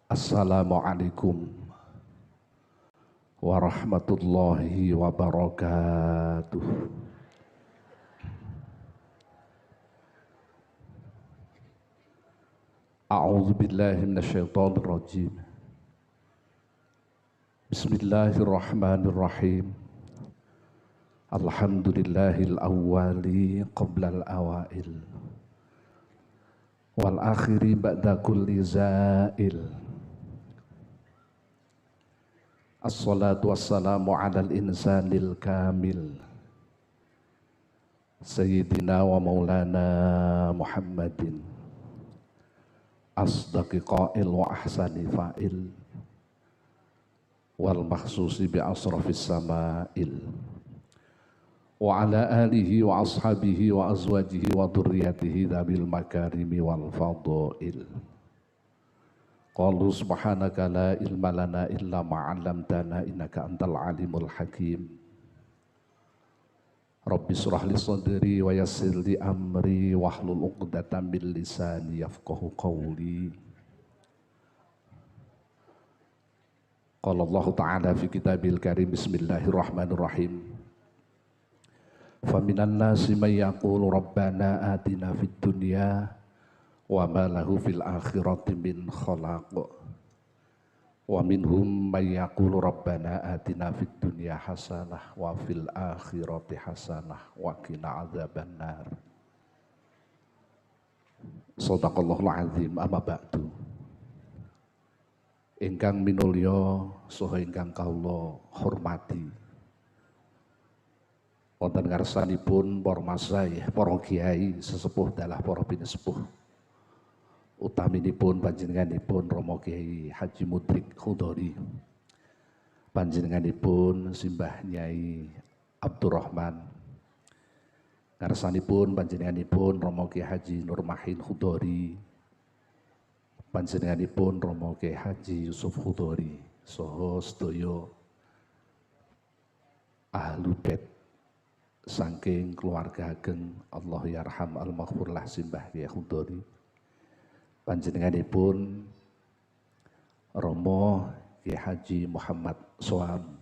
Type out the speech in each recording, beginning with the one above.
Assalamualaikum warahmatullahi wabarakatuh. A'udzu billahi minasyaitonir rajim. Bismillahirrahmanirrahim. Alhamdulillahil awwali qablal awail wal akhiri ba'da kulli zail. Assalatu wassalamu alal insanil kamil Sayyidina wa maulana Muhammadin asdaqi qail wa ahsani fa'il wal makhsusi bi asrafis sama'il wa ala alihi wa ashabihi wa azwajihi wa dhurriyyatihi dhabil makarimi wal fadail. Qalu subhanaka la ilma lana illa ma 'allamtana innaka antal alimul hakim. Rabbi shrah li sadri wa yassir li amri wahlul 'uqdatam min lisani yafqahu qawli. Qala Allah ta'ala fi kitabil karim bismillahirrahmanirrahim. Faminan nasi may yaqulu rabbana atina fid dunya wa ma lahu fil akhirati min khalaq wa minhum may yaqulu rabbana atina fid dunya hasanah wa fil akhirati hasanah wa qina adzabannar. Shadaqallahul azim. Amma ba'du. Ingkang minulya saha ingkang kawula hormati, wonten ngarsanipun para masyayikh, para kiai sesepuh dalah para pinesepuh utaminipun panjenenganipun Romo Kiai Haji Mudrik Khudori, panjenenganipun Simbah Nyai Abdurrahman, ngarsanipun panjenenganipun Romo Kiai Haji Nurmahin Khudori, panjenenganipun Romo Kiai Haji Yusuf Khudori, saha sedaya ahlu bait saking keluarga ageng Allah yarham al-maghfurlah Simbah Kiai Khudori, panjenenganipun Romo Kiai Haji Muhammad Soam,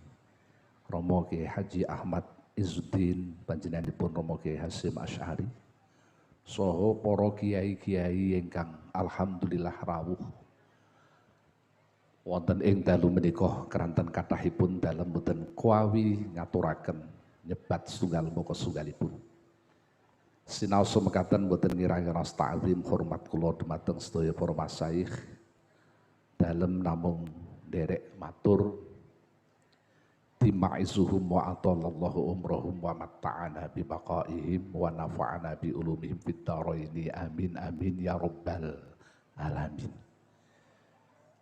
Romo Kiai Haji Ahmad Izzuddin, panjenenganipun Romo Kiai Hasyim Asy'ari, saha para kiai-kiai ingkang alhamdulillah rawuh wonten ing dalu menika keranten kathahipun dalem boten kuawi ngaturaken nyebat setunggal moko setunggalipun. Sinaos mekaten boten ngira-ngira ta'zim hormat kula dumateng sedaya para masyayikh dalem namung derek matur timaizuhum wa atallallahu umrahum wa matta'ana bi baqaihim wa nafa'ana bi ulumihim fid dharaini amin amin ya rabbal alamin.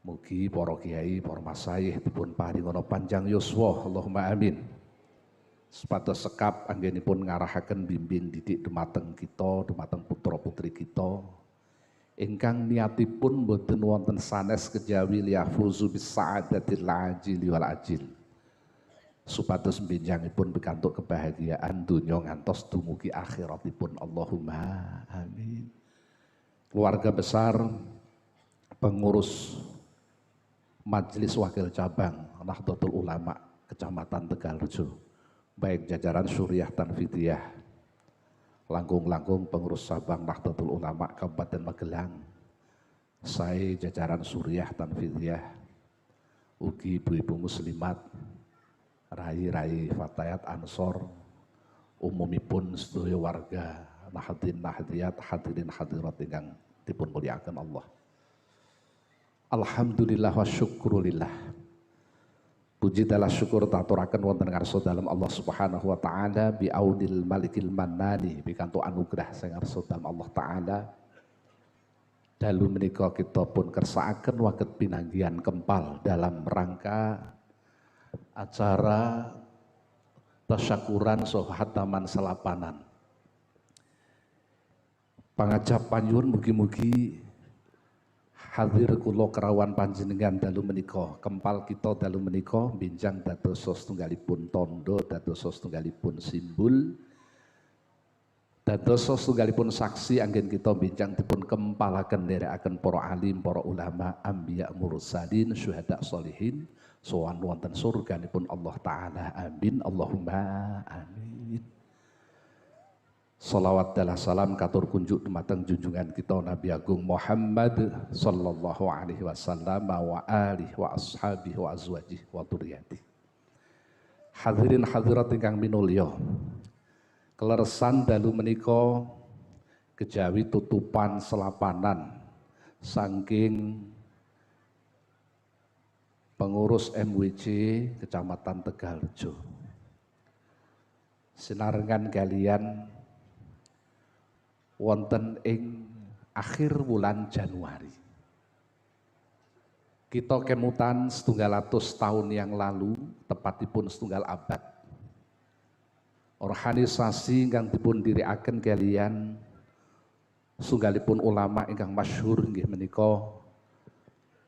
Mugi para kiai, para masyayikh dipun paringana panjang yuswa, Allahumma amin. Sepados sekap anggenipun ngarahaken bimbing didik dumateng kita, dumateng putra putri kita ingkang niatipun boten wonten sanes kejawi liyahfuzu bis sa'adatil ajil wal ajil, supados benjangipun pikantuk kebahagiaan dunya ngantos dumugi akhiratipun, Allahumma amin. Keluarga besar pengurus Majelis Wakil Cabang Nahdlatul Ulama Kecamatan Tegalrejo, baik jajaran Syuriah Tanfidiyah, langkung-langkung pengurus cabang Nahdlatul Ulama Kabupaten Magelang, saya jajaran Syuriah Tanfidiyah, ugi ibu-ibu muslimat, rai-rai fatayat ansor, umumipun sedaya warga nahdin nahdiyat, hadirin hadirat ingkang dipun mulyakaken Allah. Alhamdulillah wa syukrulillah. Puji dalah syukur taturaken wonten ngarsa dalem Allah Subhanahu wa taala bi aunil malikil mannani, pikantuk anugerah sing ngarsa dalem Allah taala. Dalu menika kita pun kersakaken waket pinanggihan kempal dalam rangka acara tasyakuran saha hataman selapanan. Pangajap panyuwun mugi-mugi hadir kula kerawan panjenengan dalu menika, kempal kita dalu menika benjang dados setunggalipun tondo, dados setunggalipun simbol Dados setunggalipun saksi anggen kita bincang dipun kempalaken nderekaken para alim, para ulama, anbiya, mursalin, syuhada, sholihin sowan wonten surganipun Allah taala. Amin Allahumma amin. Salawat dan salam katur kunjuk dumateng junjungan kita Nabi Agung Muhammad sallallahu alaihi wasallam wa alihi wa ashabihi wa azwajihi wa dzurriyyatihi. Hadirin hadirat ingkang minulya. Keleresan dalu menika kejawi tutupan selapanan saking pengurus MWC Kecamatan Tegalrejo. Sinarengan kalian wonten ing akhir bulan Januari. Kita kemutan 700 tahun yang lalu, tepatipun 7 abad. Organisasi ingkang dipun diriaken kalian sunggalipun ulama ingkang masyhur nggih menika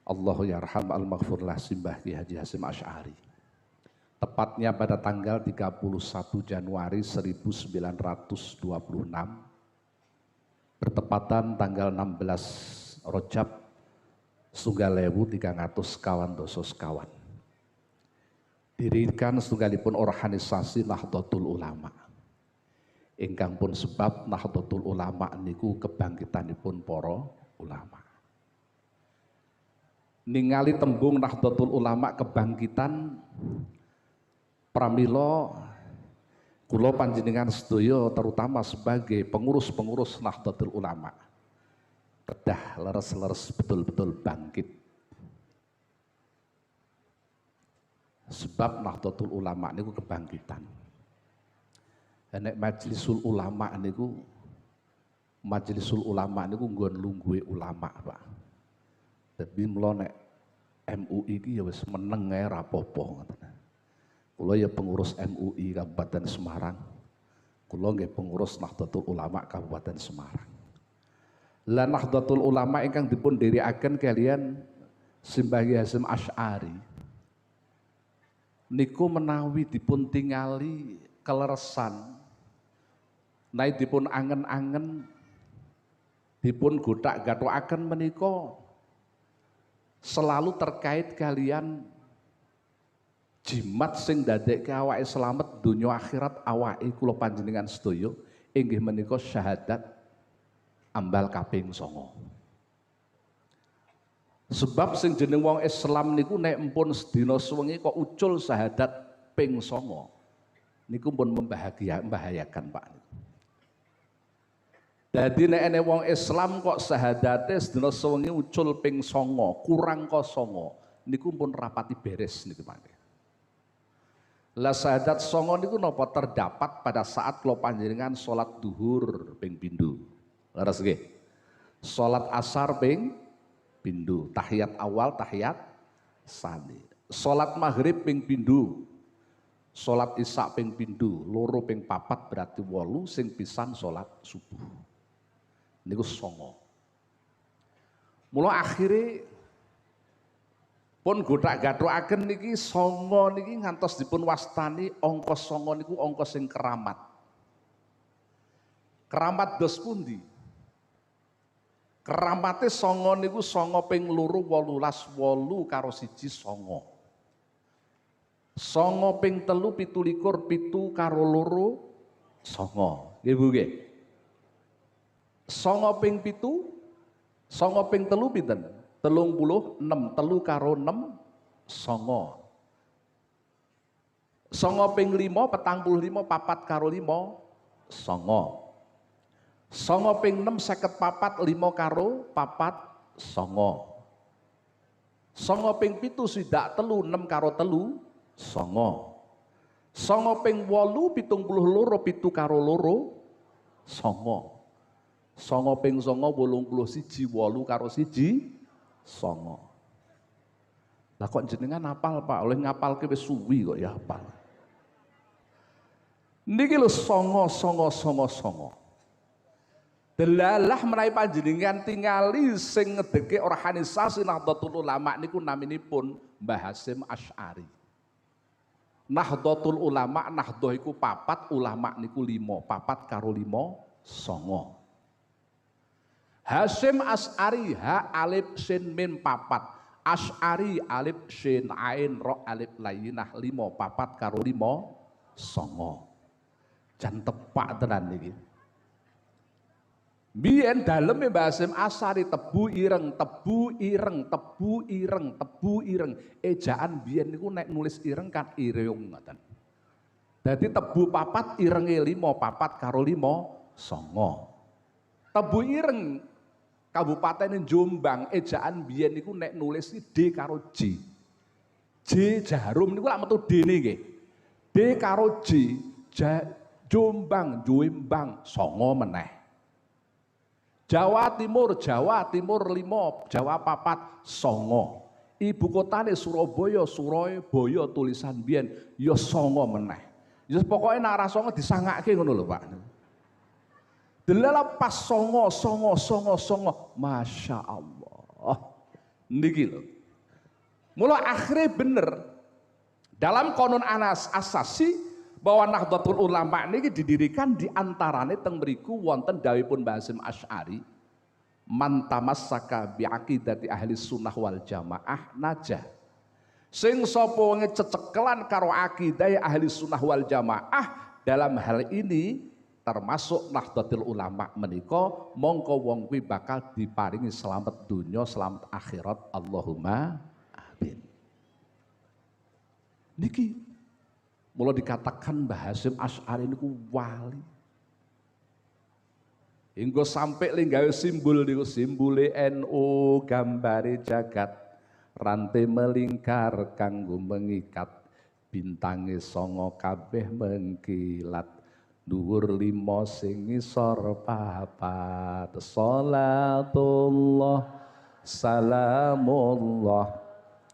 Allahu yarham al-maghfur lah Simbah Ki Haji Hasyim Asy'ari. Tepatnya pada tanggal 31 Januari 1926 bertepatan tanggal 16 Rajab 1300 dirikan setunggalipun organisasi Nahdlatul Ulama. Ingkang pun sebab Nahdlatul Ulama niku kebangkitanipun para ulama. Ningali tembung Nahdlatul Ulama kebangkitan pramila kula panjenengan sedaya terutama sebagai pengurus-pengurus Nahdlatul Ulama kedah leres-leres betul-betul bangkit. Sebab Nahdlatul Ulama niku kebangkitan. Nek Majlisul Ulama niku nggon lungguhe ulama, Pak. Dadi mula nek MUI iki ya wis meneng ae ra apa-apa ngoten. Kula ya pengurus MUI Kabupaten Semarang. Kula nggih pengurus Nahdlatul Ulama Kabupaten Semarang. Lah Nahdlatul Ulama ingkang dipun dherekaken kalian Simbah Ki Hasyim Asy'ari niku menawi dipun tingali keleresan nai dipun angen-angen dipun godak-gathukaken menika selalu terkait kalian jimat sing ndadekke awake slamet donya akhirat awake kula panjenengan sedaya inggih menika syahadat ambal kaping 9. Sebab sing jeneng wong Islam niku nek empun sedina suwengi kok ucul syahadat ping 9 niku pun membahayakan Pak. Dadi nek ene wong Islam kok syahadate sedina suwengi ucul ping 9 kurang kok 9 niku pun rapati beres niku Pak. Lah syahadat 9 niku napa terdapat pada saat kula panjenengan salat duhur ping pindho. Leres nggih. Salat asar ping pindho, tahiyat awal, tahiyat sani. Salat maghrib ping pindho. Salat isya ping pindho, loro ping 4 berarti 8 sing pisan salat subuh. Niku 9. Mula akhire pun godak-gathukaken niki 9 niki ngantos dipun wastani angka 9 niku angka sing keramat. Keramat dos pundi? Keramate 9 niku 9 ping 2 18 8 karo 1 9. 9 ping 3 17 7 karo 2 9. Nggih Bu nggih. 9 ping 7 9 ping 3 pinten? 36 3 karo 6 9. 9 ping 5 45 4 karo 5 9. 9 ping 6 54 5 karo 4 9. 9 ping 7 swidak 3 6 karo 3 9. 9 ping 8 72 7 karo 2 9. 9 ping 9 81 8 karo 1 9. Lah kok jenengan hafal Pak, oleh ngapalke wis suwi kok ya hafal. Niki lho 9 9 9 9. Delalah menawi panjenengan tingali sing ngedeke organisasi Nahdlatul Ulama niku naminipun Mbah Hasyim Asy'ari. Nahdlatul Ulama, Nahdhah iku 4, ulama niku 5, 4 karo 5 songo. Hasyim Asy'ari ha alif sin mim papat, Asy'ari alif sin ain ro alif lainah 5 papat karo 5 songo. Jan tepak tenan niki. Biyen daleme Mbah Hasyim Asy'ari tebu ireng, tebu ireng, tebu ireng, tebu ireng. Ejaan biyen niku nek nulis ireng kan ireung ngoten. Dadi tebu papat irenge 5 papat karo 5 songo. Tebu ireng Kabupaten Jombang ejaan biyen niku nek nulis D karo J. J Jarum niku lak metu D niki. D karo J, Jombang, Jombang songo meneh. Jawa Timur 5, Jawa papat songo. Ibu kotane Surabaya, Surabaya tulisan biyen ya songo meneh. Ya pokoke nek ora songo disangake ngono lho Pak. Delala pas songo, Masya Allah. Niki lho. Mula akhirnya bener dalam konon asasi bahwa Nahdlatul Ulama niki didirikan di antarane teng mriku wonten dawuhipun Mbah Hasyim Asy'ari, man tamassaka bi aqidati ahli sunnah wal jamaah najah. Sing sapa ngecekelan karo akidah ahli sunnah wal jamaah dalam hal ini termasuk Nahdlatul Ulama menika mongko wong kuwi bakal diparingi selamat dunya selamat akhirat, Allahumma amin. Niki mula dikatakan Mbah Hasyim Asy'ari niku wali. Hingga sampai linggawe simbol niku simbole NU gambare jagat rantai melingkar kanggo mengikat bintange songo kabeh mengkilat. Dhuwur 5 sing ngisor papat, salatullah salamullah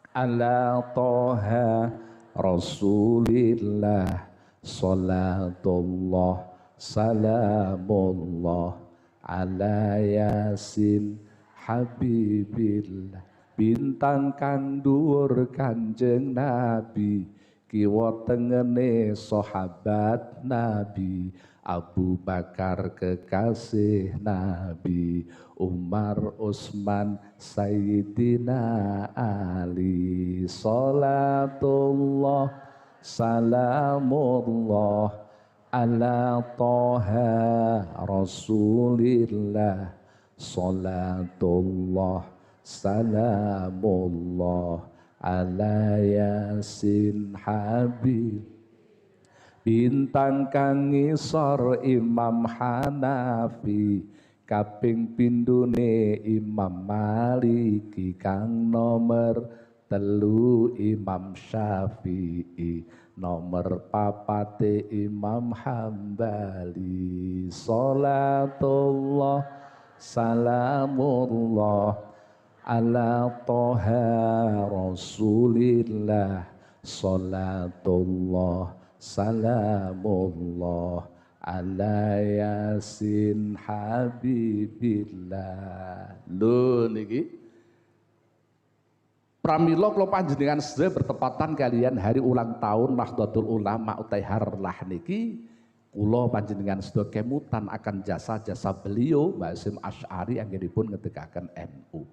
ala toha rasulillah, salatullah salamullah ala yasin habibillah. Bintang kang dhuwur Kanjeng Nabi, kiwa tengene sahabat Nabi, Abu Bakar kekasih Nabi, Umar Utsman Sayyidina Ali, salatullah salamullah ala toha rasulillah, salatullah salamullah ala yasin habib. Bintang kang ngisor Imam Hanafi, kaping pindune Imam Maliki, kang nomor 3 Imam Syafi'i, nomor 4 Imam Hambali, salatullah salamullah ala toha rasulillah, salatullah salamullah ala yasin habibillah. Lho niki pramila kula panjenengan sedaya bertepatan kalian hari ulang tahun Nahdlatul Ulama utai harlah niki, kula panjenengan sedaya kemutan akan jasa-jasa beliau Mbah Hasyim Asy'ari anggenipun ngedekaken NU.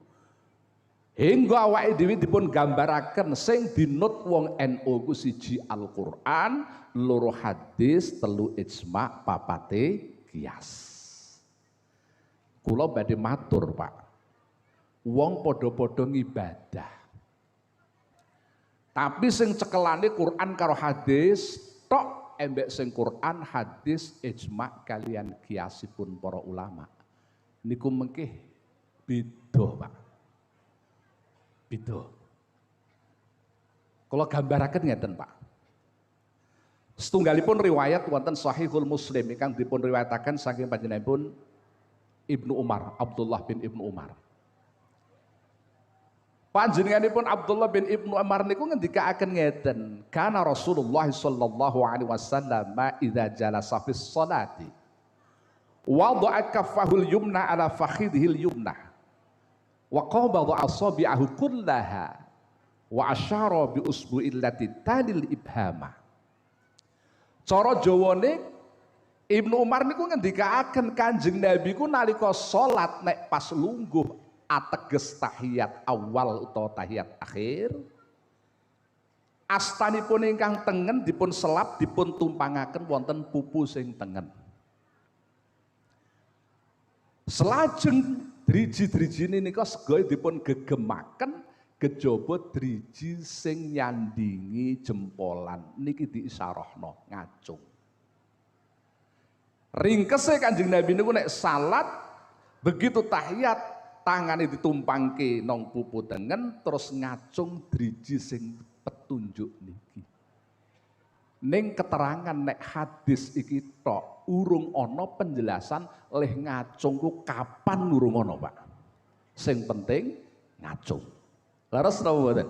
Hingga awake dhewe dipun gambaraken sing dinut wong NU ku 1 Al-Qur'an, 2 hadis, 3 ijma, 4 qiyas. Kula badhe matur, Pak. Wong padha-padha ngibadah. Tapi sing cekelane Quran karo hadis tok, embek sing Quran, hadis, ijma kalian qiyasipun para ulama. Niku mengke beda, Pak. Beda. Kalau gambaraken ngeten Pak. Setunggalipun riwayat wonten Sahihul Muslim ingkang dipun riwayataken saking panjenenganipun Ibnu Umar, Abdullah bin Ibnu Umar. Panjenenganipun Abdullah bin Ibnu Umar niku ngendikaaken ngeten, kana Rasulullah sallallahu alaihi wasallam idza jalasa fis sholati wada'a kaffahul yumna ala fakhidhil yumna wa qabada asabi'ahu kullaha wa asyara bi usbu'il lati talil ibhama. Cara Jawane Ibnu Umar niku ngendikaaken Kanjeng Nabi ku nalika salat nek pas lungguh ateges tahiyat awal utawa tahiyat akhir, astanipun ingkang tengen dipun selap dipun tumpangaken wonten pupu sing tengen. Selajeng driji-drijine nika sega dipun gegemaken kejaba driji sing nyandingi jempolan niki diisyarahno ngacung. Ringkese Kanjeng Nabi niku nek salat begitu tahiyat tangane ditumpangke nang pupu tengen terus ngacung driji sing petunjuk niki. Ning keterangan nek hadis iki tok urung ana penjelasan leh ngacung ku kapan urung ana, Pak. Sing penting ngacung. Leres napa mboten?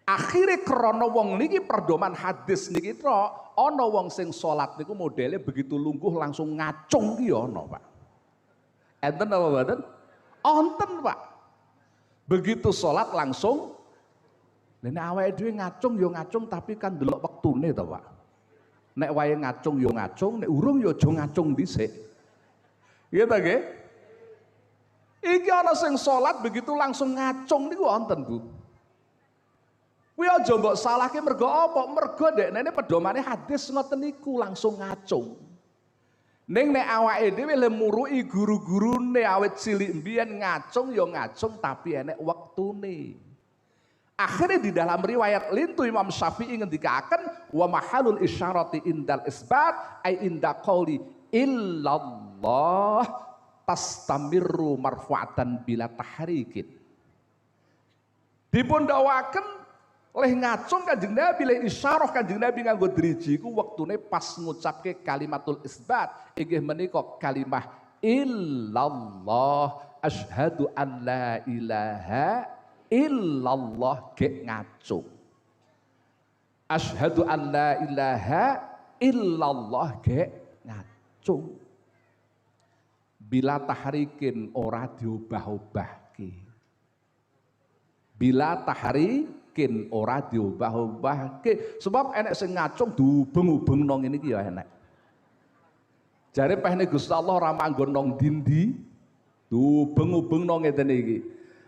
Akhirnya krana wong niki perdoman hadis niki tok ana wong sing salat niku modele begitu lungguh langsung ngacung ki ana, Pak. Enten apa mboten? Onten, Pak. Begitu salat langsung nek awake dhewe ngacung ya ngacung tapi kan delok wektune to, Pak. Nek wae ngacung ya ngacung, nek urung ya aja ngacung dhisik. Iya ta nggih? Iki ana sing salat begitu langsung ngacung niku wonten, Bu. Kuwi aja mbok salahke mergo apa? Mergo dekne pedomane hadis ngoten niku langsung ngacung. Ning nek awake dhewe le muruki guru-gurune awit cilik mbiyen ngacung ya ngacung tapi enek wektune. Akhirnya di dalam riwayat lintu Imam Syafi'i ngendikaken wa mahalul isyarati indal isbat ay inda qauli illallah tastamirru marfu'atan bila tahrikin. Dipun dawaken oleh ngacung Kanjeng Nabi, oleh isyarah Kanjeng Nabi nganggo driji ku wektune pas ngucapke kalimatul isbat inggih menika kalimah illallah asyhadu an la ilaha illallah ge ngacung. Asyhadu an la ilaha illallah ge ngacung. Bila tahrikin ora diubah-ubahke. Bila tahrikin ora diubah-ubahke. Sebab enek sing ngacung diubeng-ubeng nang ngene iki ya enek. Jare pehne Gusti Allah ora manggon nang dindi, diubeng-ubeng nang ngene iki.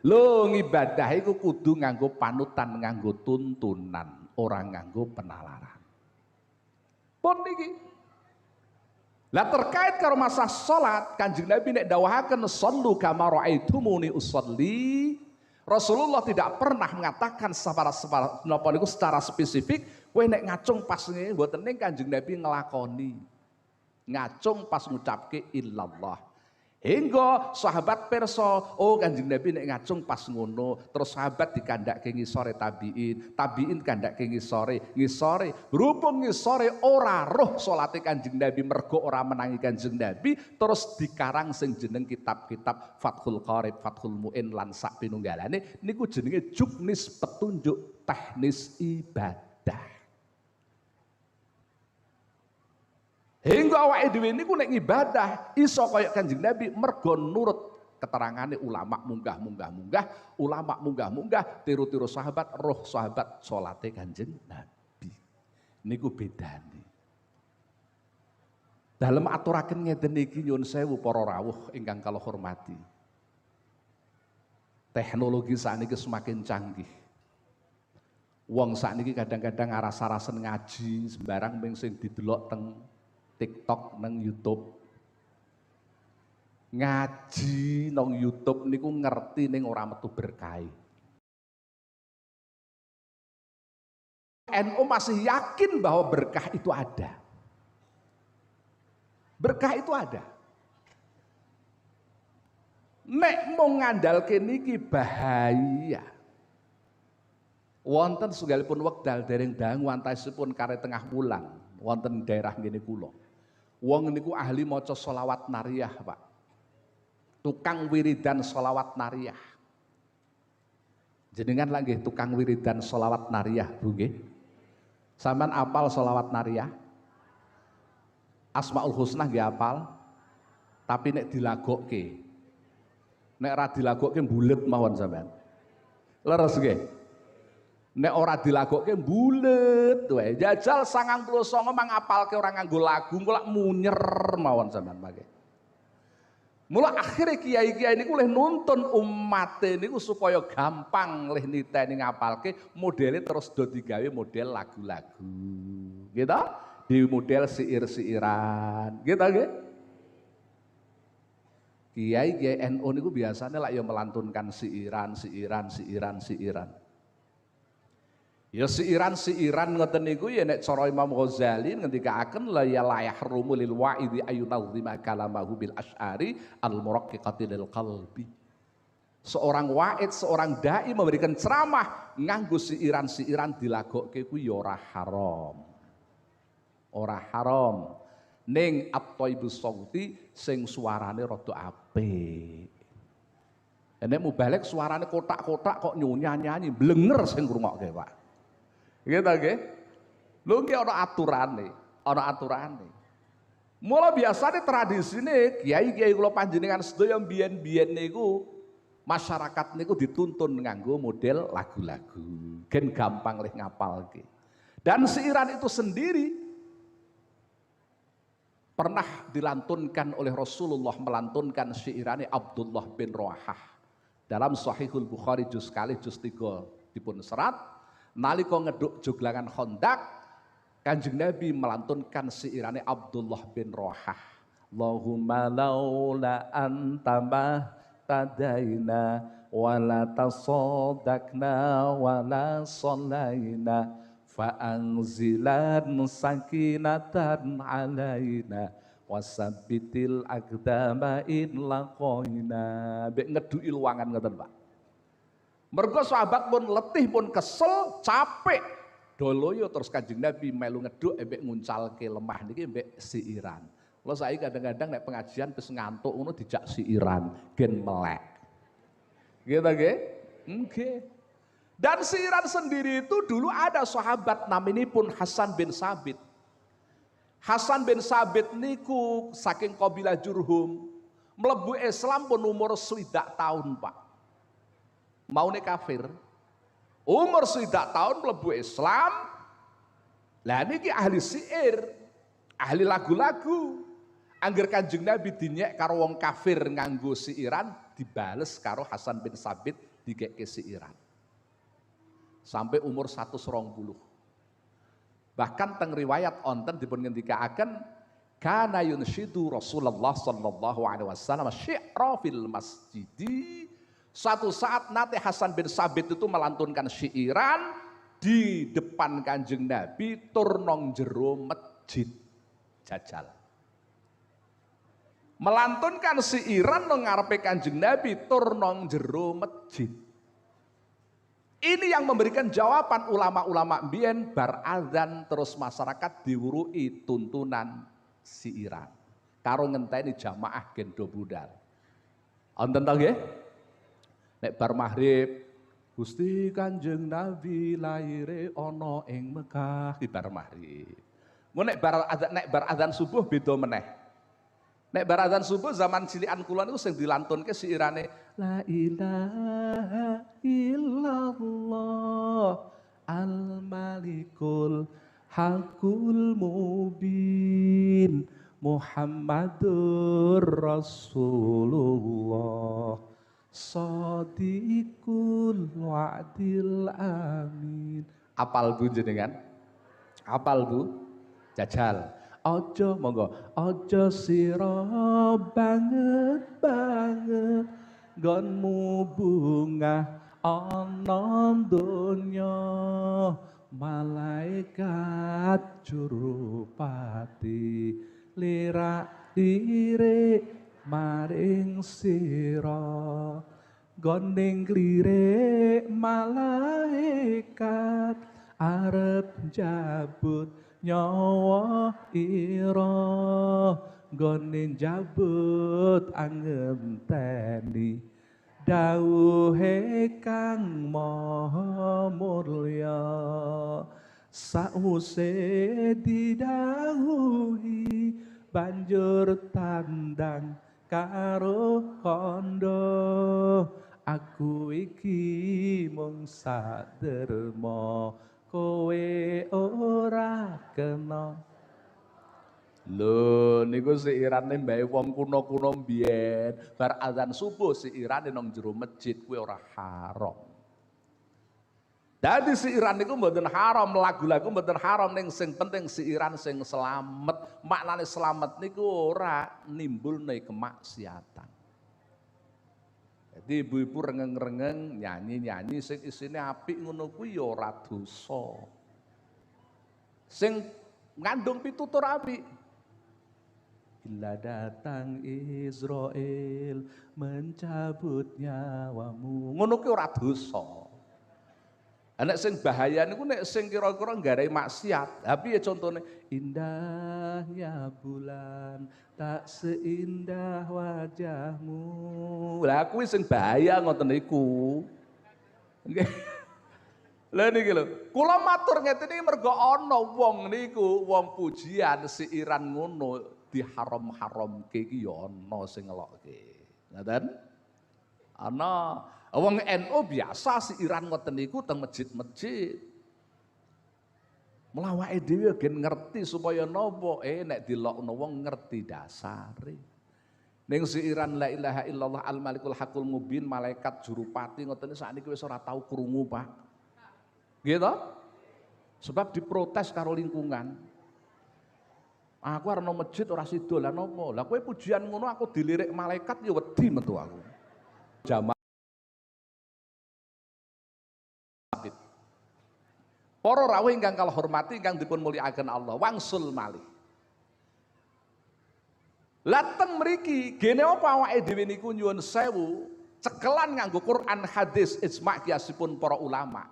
Lho ngibadah iku kudu nganggo panutan, nganggo tuntunan, ora nganggo penalaran. Pun niki. Lah terkait karo masa salat, Kanjeng Nabi nek dawuhaken shallu kama raaitumuni usolli, Rasulullah tidak pernah mengatakan secara spesifik, kowe nek ngacung pas ngene mboten ning Kanjeng Nabi nglakoni. Ngacung pas ngucapke illallah. Hingga sahabat perso, oh Kanjeng Nabi nek ngacung pas ngono, terus sahabat dikandhake ngisore tabiin, tabiin kandhake ngisore, berhubung ngisore ora roh salate Kanjeng Nabi mergo ora menangi Kanjeng Nabi, terus dikarang sing jeneng kitab-kitab Fathul Qarib, Fathul Muin lan sak pinunggalane niku jenenge juknis petunjuk teknis ibadah. Hingga awake dhewe niku nek ibadah iso kaya Kanjeng Nabi mergo nurut keterangane ulama munggah, ulama munggah, tiru-tiru sahabat, roh sahabat salate Kanjeng Nabi. Niku bedane. Dalem aturaken ngeten iki nyuwun sewu para rawuh ingkang kula hormati. Teknologi sakniki semakin canggih. Wong sakniki kadang-kadang aras-arasen ngaji sembarang ming sing didelok teng TikTok nang YouTube. Ngaji nang YouTube niku ngerti ning ora metu berkah. NU masih yakin bahwa berkah itu ada. Berkah itu ada. Nek mau ngandalke niki bahaya. Wonten sunggalipun wekdal dereng dangu antasipun kare tengah wulan wonten daerah ngene kula. Wong niku ahli maca sholawat nariyah, Pak. Tukang wiridan sholawat nariyah. Jenengan lagi tukang wiridan sholawat nariyah, Bu nggih? Sampeyan apal sholawat nariyah? Asmaul Husna nggih apal? Tapi nek dilagokke. Nek ra dilagokke mbulet mawon sampean. Leres nggih? Nek ora dilagokke bulet wae. Jajal 99 mang apalke ora nganggo lagu, engko lak munyer mawon sampean mangke. Mula akhirnya kiai-kiai niku leh nuntun umate niku supaya gampang leh niteni ngapalke, modele terus do digawe model lagu-lagu. Gitu? Di model siir-siiran. Gitu nggih? Kiai-kiai NU niku biasanya lak ya melantunkan siiran. Ya siiran ngoten niku ya nek cara Imam Ghazali ngendikaaken la ya yahrumu lil wa'idhi ayunazima kalamahu bil asy'ari al muraqqiqati lil qalbi. Seorang wa'id, seorang dai memberikan ceramah nganggo siiran dilagokke kuwi ya ora haram. Ora haram. Ning at-thaibus sauti sing suarane rada apik. Nek mubalek suarane kotak-kotak kok nyanyi blenger sing ngrungokke, Pak. Gitu nggih. Lho nggih ana aturane. Mula biasane tradisine kiai-kiai kula panjenengan sedaya mbiyen-mbiyen niku masyarakat niku dituntun nganggo model lagu-lagu. Gen gampang leh ngapalke. Dan siiran itu sendiri pernah dilantunkan oleh Rasulullah, melantunkan syairane Abdullah bin Rawahah. Dalam Sahihul Bukhari juz 3 dipun serat. Nalika ngeduk joglangan Khandaq, Kanjeng Nabi melantunkan siirane Abdullah bin Rawahah. Allahumma laula anta tadaina wala tasaddaqna wala sallaina fa anzilan sakinatan alaina wasabbitil aqdama in laqaina. Mbek ngeduki luwangan ngoten, Pak. Mergo sahabat pun letih pun kesel, capek. Doloyo terus Kanjeng Nabi melu ngeduk mbek nguncalke lemah niki mbek siiran. Kula saiki kadang-kadang nek pengajian wis ngantuk ngono dijak siiran, gen melek. Gitu nggih? Nggih. Dan siiran sendiri itu dulu ada sahabat naminipun Hasan bin Sabit. Hasan bin Sabit niku saking kabilah Jurhum, mlebu Islam pun umur 60 tahun, Pak. Maune kafir. Umur 60 tahun mlebu Islam. Lah niki ahli syair, ahli lagu-lagu. Angger Kanjeng Nabi dinyek karo wong kafir nganggo siiran, dibales karo Hasan bin Sabit dikekke siiran. Sampai umur 120. Bahkan teng riwayat onten dipun ngendikaaken kana yunshidu Rasulullah sallallahu alaihi wasallam syi'ra fil masjidi. Suatu saat nanti Hasan bin Sabit itu melantunkan syiiran di depan Kanjeng Nabi tur nang jero masjid. Jajal. Melantunkan syiiran nang ngarepe Kanjeng Nabi tur nang jero masjid. Ini yang memberikan jawaban ulama-ulama mbiyen bar azan terus masyarakat diwurui tuntunan syiiran. Karo ngenteni jamaah gen do budal. Wonten ta nggih? Nek bar maghrib Gusti Kanjeng Nabi laire ana ing Mekah di bar maghrib. Mun nek bar adzan subuh beda meneh. Nek bar adzan subuh zaman cilikan kula niku sing dilantunke siirane la ilaha illallah al malikul hakul mubin Muhammadur Rasulullah Shadiqul wa'dil amin. Apal Bu jenengan? Apal Bu? Jajal. Ojo monggo, ojo sira banget nggonmu bungah ana donya malaikat jurupati lirik maring sira gondeng lirik malaikat arep jabut nyawa ira gondeng jabut angenteni dawuhe kang maha mulya sause didhawuhi banjur tandang karo kondo Aku iki mung saderma, kowe ora kena. Lho niku siirane mbae wong kuno-kuno mbiyen, bar azan subuh siirane nang jero masjid kuwi ora haram. Dadi siiran niku mboten haram, lagu-lagu mboten haram, ning sing penting siiran sing slamet. Maknane slamet niku ora nimbulne kemaksiatan. Jadi ibu-ibu rengeng-rengeng nyanyi-nyanyi sing isine apik ngono kuwi ya ora dosa. Sing ngandung pitutur apik. Bila datang Israel mencabut nyawamu. Ngono kuwi ora dosa. Nek sing bahaya niku nek sing kira-kira nggarai maksiat. Tapi ya contohnya indahnya bulan tak seindah wajahmu. Lah kuwi sing bahaya ngoten niku. Nggih. Lah niki lho, kula matur ngeten iki mergo ana wong niku, wong pujian siiran ngono diharam-haramke iki ya ana sing ngelokke. Ngoten? Ana wong NU biasa siiran ngoten niku teng masjid-masjid. Mulawake dhewe gen ngerti supaya napa nek dilokno wong ngerti dasare. Ning siiran la ilaha illallah al malikul hakul mubin malaikat jurupati ngoten sakniki wis ora tau krungu, Pak. Gitu? Sebab diprotes karo lingkungan. Aku arep nang masjid ora sida lah napa? Lah kowe pujian ngono aku dilirik malaikat ya wedi metu aku. Jamaah para rawuh ingkang kala hormati ingkang dipun mulyakaken Allah, wangsul malih. Lateng mriki gene apa awake dhewe niku nyuwun sewu, cekelan nganggo Quran hadis ijma' kiasipun para ulama.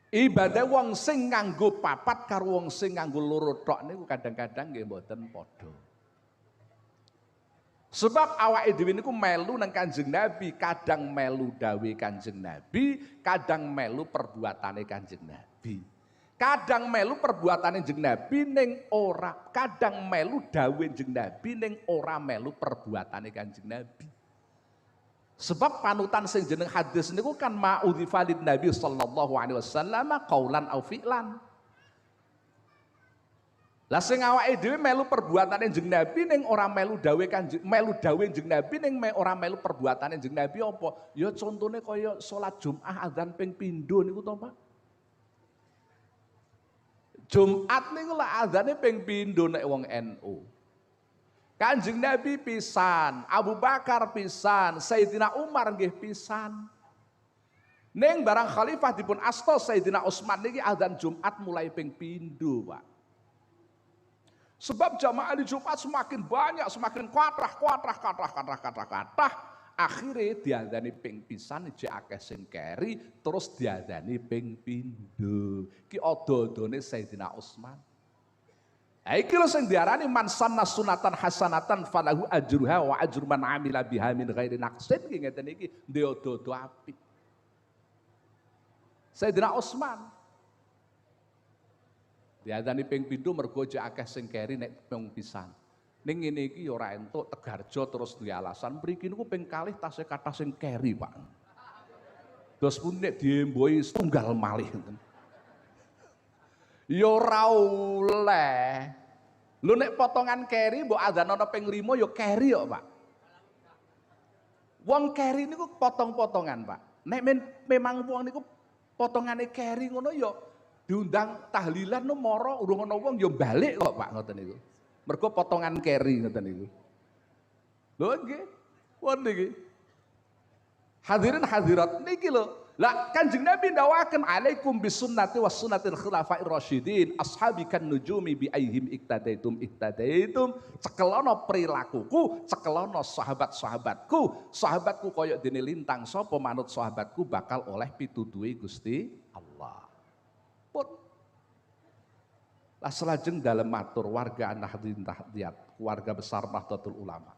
Ibadah wong sing nganggo papat karo wong sing nganggo loro tok niku kadang-kadang nggih mboten padha. Sebab awake dhewe niku melu nang Kanjeng Nabi, kadang melu dawe Kanjeng Nabi, kadang melu perbuatane Kanjeng Nabi. Kadang melu perbuatane Kanjeng Nabi ning ora, kadang melu dawe Kanjeng Nabi ning ora melu perbuatane Kanjeng Nabi. Sebab panutan sing jeneng hadis niku kan ma'udhifa lin Nabi sallallahu alaihi wasallam qaulan au fi'lan. Lah sing awake dhewe melu perbuatane Kanjeng Nabi ning ora melu dawe Kanjeng, melu dawe Kanjeng Nabi ning ora melu perbuatane Kanjeng Nabi apa? Ya contone kaya salat Jumat adzan ping pindho niku to, Pak. Jumat niku lah adzane ping pindho nek wong NU. Kanjeng Nabi pisan, Abu Bakar pisan, Sayyidina Umar nggih pisan. Ning barang khalifah dipun asta Sayyidina Utsman niki adzan Jumat mulai ping pindho, Pak. Sebab jamaah di Jumat semakin banyak, semakin kathah, akhirnya diadzani ping pisan iki akeh sing keri, terus diadzani ping pindho. Ki ada-adane Sayyidina Utsman. Iki lho sing diarani man sanna sunatan hasanatan falahu ajruha wa ajru man amila biha min ghairi naqsin iki ngeten iki ndodo-dodo apik. Sayyidina Utsman diadani ping pindho mergo jek akeh sing keri nek ping pisan. Ning ngene iki ya ora entuk Tegarjo terus duwe alasan mriki niku ping kalih tasih kathah sing keri, Pak. Dos pun nek diemboi setunggal malih ngoten. Ya ora oleh. Lho nek potongan keri mbok adzan ana ping 5 ya keri kok, Pak. Wong keri niku potong-potongan, Pak. Nek memang wong niku potongane keri ngono ya diundang tahlilan no mara urung ana wong ya balik kok, Pak, ngoten niku. Mergo potongan keri ngoten niku. Lho nggih. Won niki. Hadirin hadirat niki lho. Lah Kanjeng Nabi ndawaken alaikum bisunnati was sunnatil khulafair rasyidin ashabi kan nujumi bi aihim iktadaitum cekelono perilakuku, cekelono sahabat-sahabatku, sahabatku koyok dene lintang sapa manut sahabatku bakal oleh pituduhe Gusti Allah. Pun lah selajeng dalem matur warga Nahdlatul Tahdiyat, keluarga besar Nahdlatul Ulama.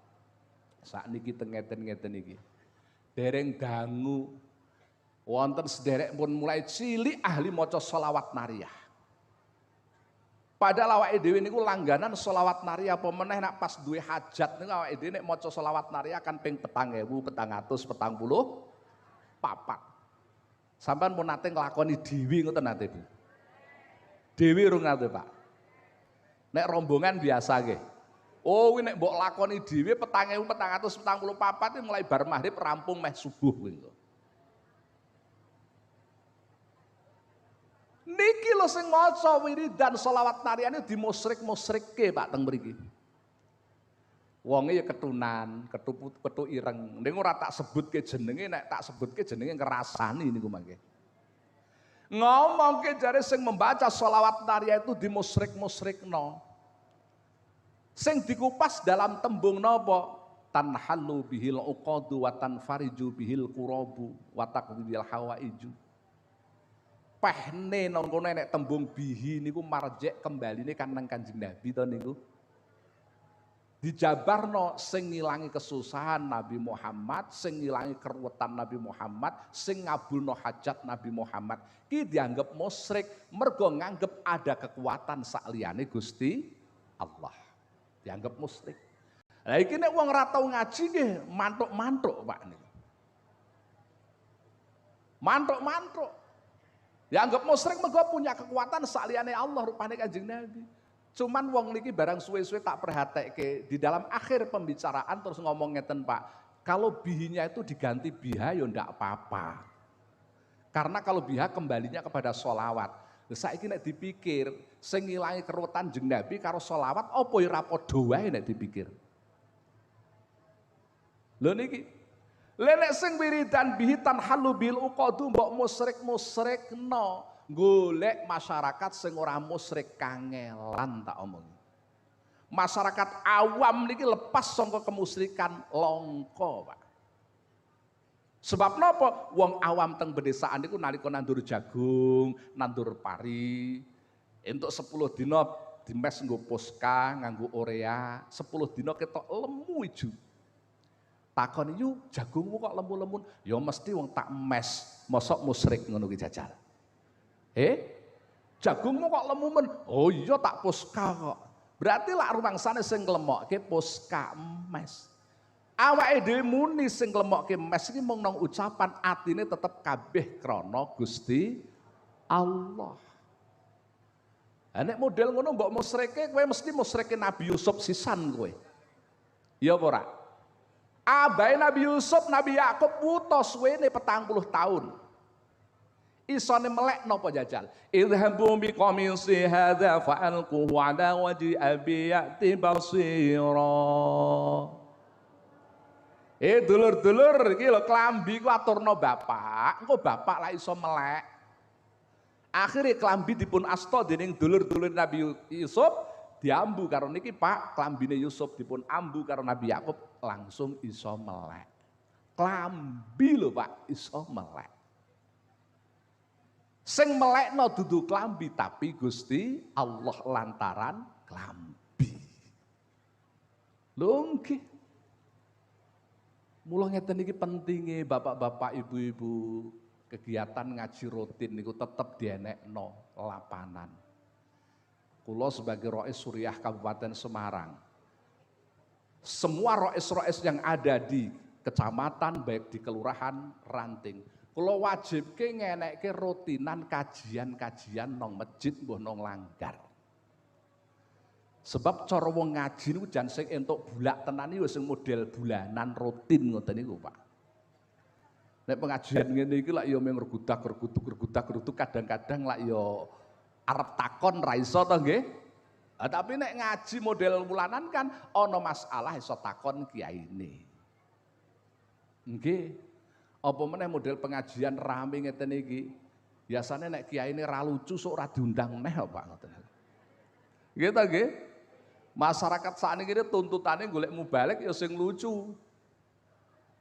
Sakniki tengeten-ngeten iki. Dereng dangu wonten sederek pun mulai cilik ahli maca sholawat nariyah. Padahal awake dhewe niku langganan selawat nari apa meneh nak pas duwe hajat niku awake dhewe nek maca selawat nari akan ping 4.444. Sampeyan mun nate nglakoni dhewe ngoten nate Bu. Dhewe urung nate Pak. Nek rombongan biasa nggih. Oh kuwi nek mbok lakoni dhewe 4.444 mulai bar maghrib rampung meh subuh kuwi. Niki lho sing maca wiridan selawat nariane dimusrik-musrikke Pak teng mriki. Wonge ya ketunan, ketu ireng. Ning ora tak sebutke jenenge, nek tak sebutke jenenge ngrasani niku mangke. Ngomongke jare sing membaca selawat naria itu dimusrik-musrikno. Sing dikupas dalam tembung napa? Tanhallu bihil uqadu wa tanfariju bihil qurabu wa taqdil hawaiju. Pehne nang kono nek tembung bihi niku marjek kembaline kan nang Kanjeng Nabi to niku. Dijabarno sing ngilangi kesusahan Nabi Muhammad, sing ngilangi keruwetan Nabi Muhammad, sing ngabulno hajat Nabi Muhammad. Ki dianggap musyrik mergo nganggep ada kekuatan sakliyane Gusti Allah. Dianggap musyrik. Lah iki nek wong ora tau ngaji nggih mantuk-mantuk Pak niku. Mantuk-mantuk. Dianggap musyrik mergo punya kekuatan sakliyane Allah rupane Kanjeng Nabi. Cuman wong niki barang suwe-suwe tak perhatike di dalam akhir pembicaraan terus ngomong ngeten Pak, kalau bihinya itu diganti biha ya ndak apa-apa. Karena kalau biha kembalinya kepada sholawat. Saiki nek dipikir sing ngilangi keruwetan Kanjeng Nabi karo sholawat apa ya ora padha wae nek dipikir. Lho niki lenek sing wiridan bihitan halu bil uqadu mbok musyrik-musyrikno golek masyarakat sing ora musyrik kangelan tak omong. Masyarakat awam niki lepas saka kemusyrikan longko, Pak. Sebab napa? Wong awam teng pedesaan niku nalika nandur jagung, nandur pari, entuk 10 dina dimes nggo poska, nganggo urea, 10 dina ketok lemu ijo. Takon yu jagungmu kok lemu-lemun? Ya mesti wong tak mes, mosok musyrik ngono ki jajal. Jagungmu kok lemu men? Oh iya tak poska kok. Berarti lak rumangsane sing nglemokke poska emes. Awake dhewe muni sing nglemokke mes iki mung nang ucapan, atine tetep kabeh krana Gusti Allah. Nek model ngono mbok musyrike kowe mesti musyrike Nabi Yusuf sisan kowe. Ya apa ora? Abai Nabi Yusuf, Nabi Yakub wutos suwene 40 tahun. Isone melek napa jajal? Idhabu bi qamisi hadza fa'alquhu ala wajhi abi ya'ti basira. Dulur-dulur iki lho klambi ku aturno bapak, engko bapak lak iso melek. Akhire klambi dipun asta dening dulur-dulur Nabi Yusuf. Diambu karo niki Pak, klambine Yusuf dipun ambu karo Nabi Yakub langsung iso melek. Klambi lho Pak, iso melek. Sing melekno dudu klambi tapi Gusti Allah lantaran klambi. Lho nggih. Mula ngeten iki pentinge bapak-bapak, ibu-ibu, kegiatan ngaji rutin niku tetep dienekno lapanan. Kulo sebagai Rois Suriah Kabupaten Semarang, semua rois-rois yang ada di kecamatan baik di kelurahan Ranting, kulo wajib ngenekke rutinan kajian-kajian nong masjid mbuh nong langgar. Sebab cara wong ngaji niku jan sing entuk bulak tenan iki sing model bulanan rutin ngoten niku Pak. Nek pengajian ngene iki lak ya mung regudak kadang-kadang lak ya arep takon ra iso to nggih. Tapi nek ngaji model bulanan kan ana masalah iso takon kiyaine. Nggih. Apa meneh model pengajian rame ngeten iki. Biasane nek kiyaine ra lucu sok ora diundang neh Pak ngoten. Nggih ta nggih? Masyarakat sakniki tuntutane golek mubalik ya sing lucu.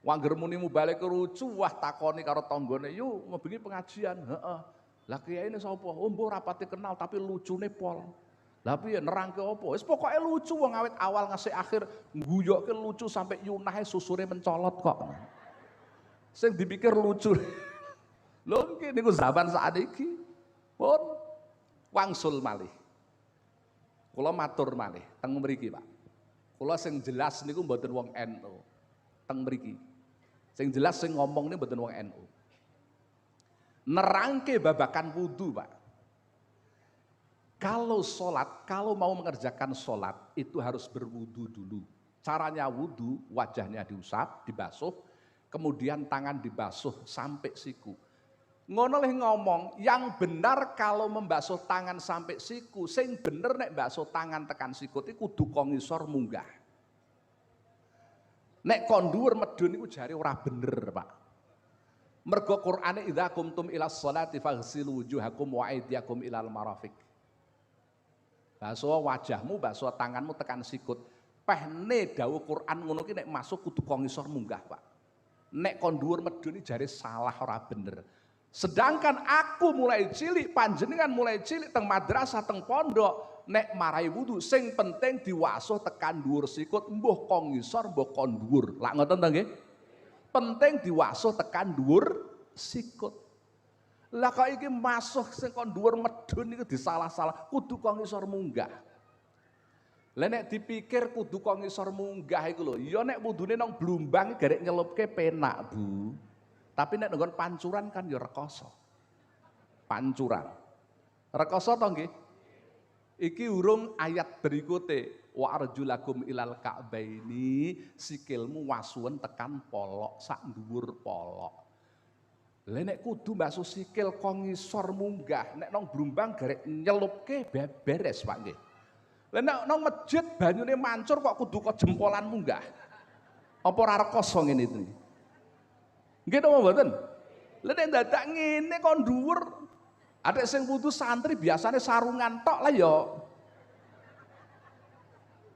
Wangger muni mubalik lucu, wah takoni karo tanggane, "Yuk, bengi pengajian." Heeh. Lah kiyaine sapa? Oh mbok rapati kenal tapi lucune pol. Lah piye nerangke apa? Wis pokoke lucu wong awit awal ngasih akhir ngguyokke lucu sampai yunahe susure mencolot kok. Sing dipikir lucu. Lho nggih niku zaman sakniki pun wangsul malih. Kula matur malih teng mriki, Pak. Kula sing jelas niku mboten wong NU. Teng mriki. Sing jelas sing ngomong niku mboten wong NU. Nerangke babakan wudu, Pak. Kalau sholat, kalau mau mengerjakan sholat itu harus berwudu dulu. Caranya wudu, wajahnya diusap, dibasuh, kemudian tangan dibasuh sampai siku. Ngono leh ngomong, yang benar kalau membasuh tangan sampai siku, sing bener nek basuh tangan tekan sikut iku kudu kok ngisor munggah. Nek kon dhuwur medun iku jare ora bener, Pak. Mergo Qur'ane idza qumtum ilas sholati faghsilu wujuhakum wa aydiyakum ilal marafiq. Basuh wajahmu, basuh tanganmu tekan sikut. Pehne dawuh Qur'an ngono ki nek masuk kudu kok ngisor munggah, Pak. Nek kon dhuwur medun jare salah ora bener. Sedangkan aku mulai cilik, panjenengan mulai cilik teng madrasah, teng pondok, nek marai wudu sing penting diwasuh tekan dhuwur sikut, mbuh kok ngisor, mbuh kon dhuwur. Lak ngoten to nggih? Penting diwasuh tekan dhuwur sikut. Lah kok iki masuh sing kon dhuwur medun iku disalah-salah, kudu kok ngisor munggah. Lah nek dipikir kudu kok ngisor munggah iku lho, ya nek wudune nang blumbang garek nyelupke penak, Bu. Tapi nek nggon pancuran kan ya rekoso. Pancuran. Rekoso to nggih? Iki urung ayat berikute. Wa arjulakum ilal ka'baini, sikilmu wasuwen tekan polok, sak dhuwur polok. Lah nek kudu mbasuh sikil kok ngisor munggah, nek nang blumbang garek nyelupke beres, Pak nggih. Lah nek nang masjid banyune mancur kok kudu kok jempolan munggah. Apa ora rekoso ngene iki? Nggih to mboten? Lah nek dadak ngene kon dhuwur. Adek sing wudu santri biasane sarungan tok lah ya.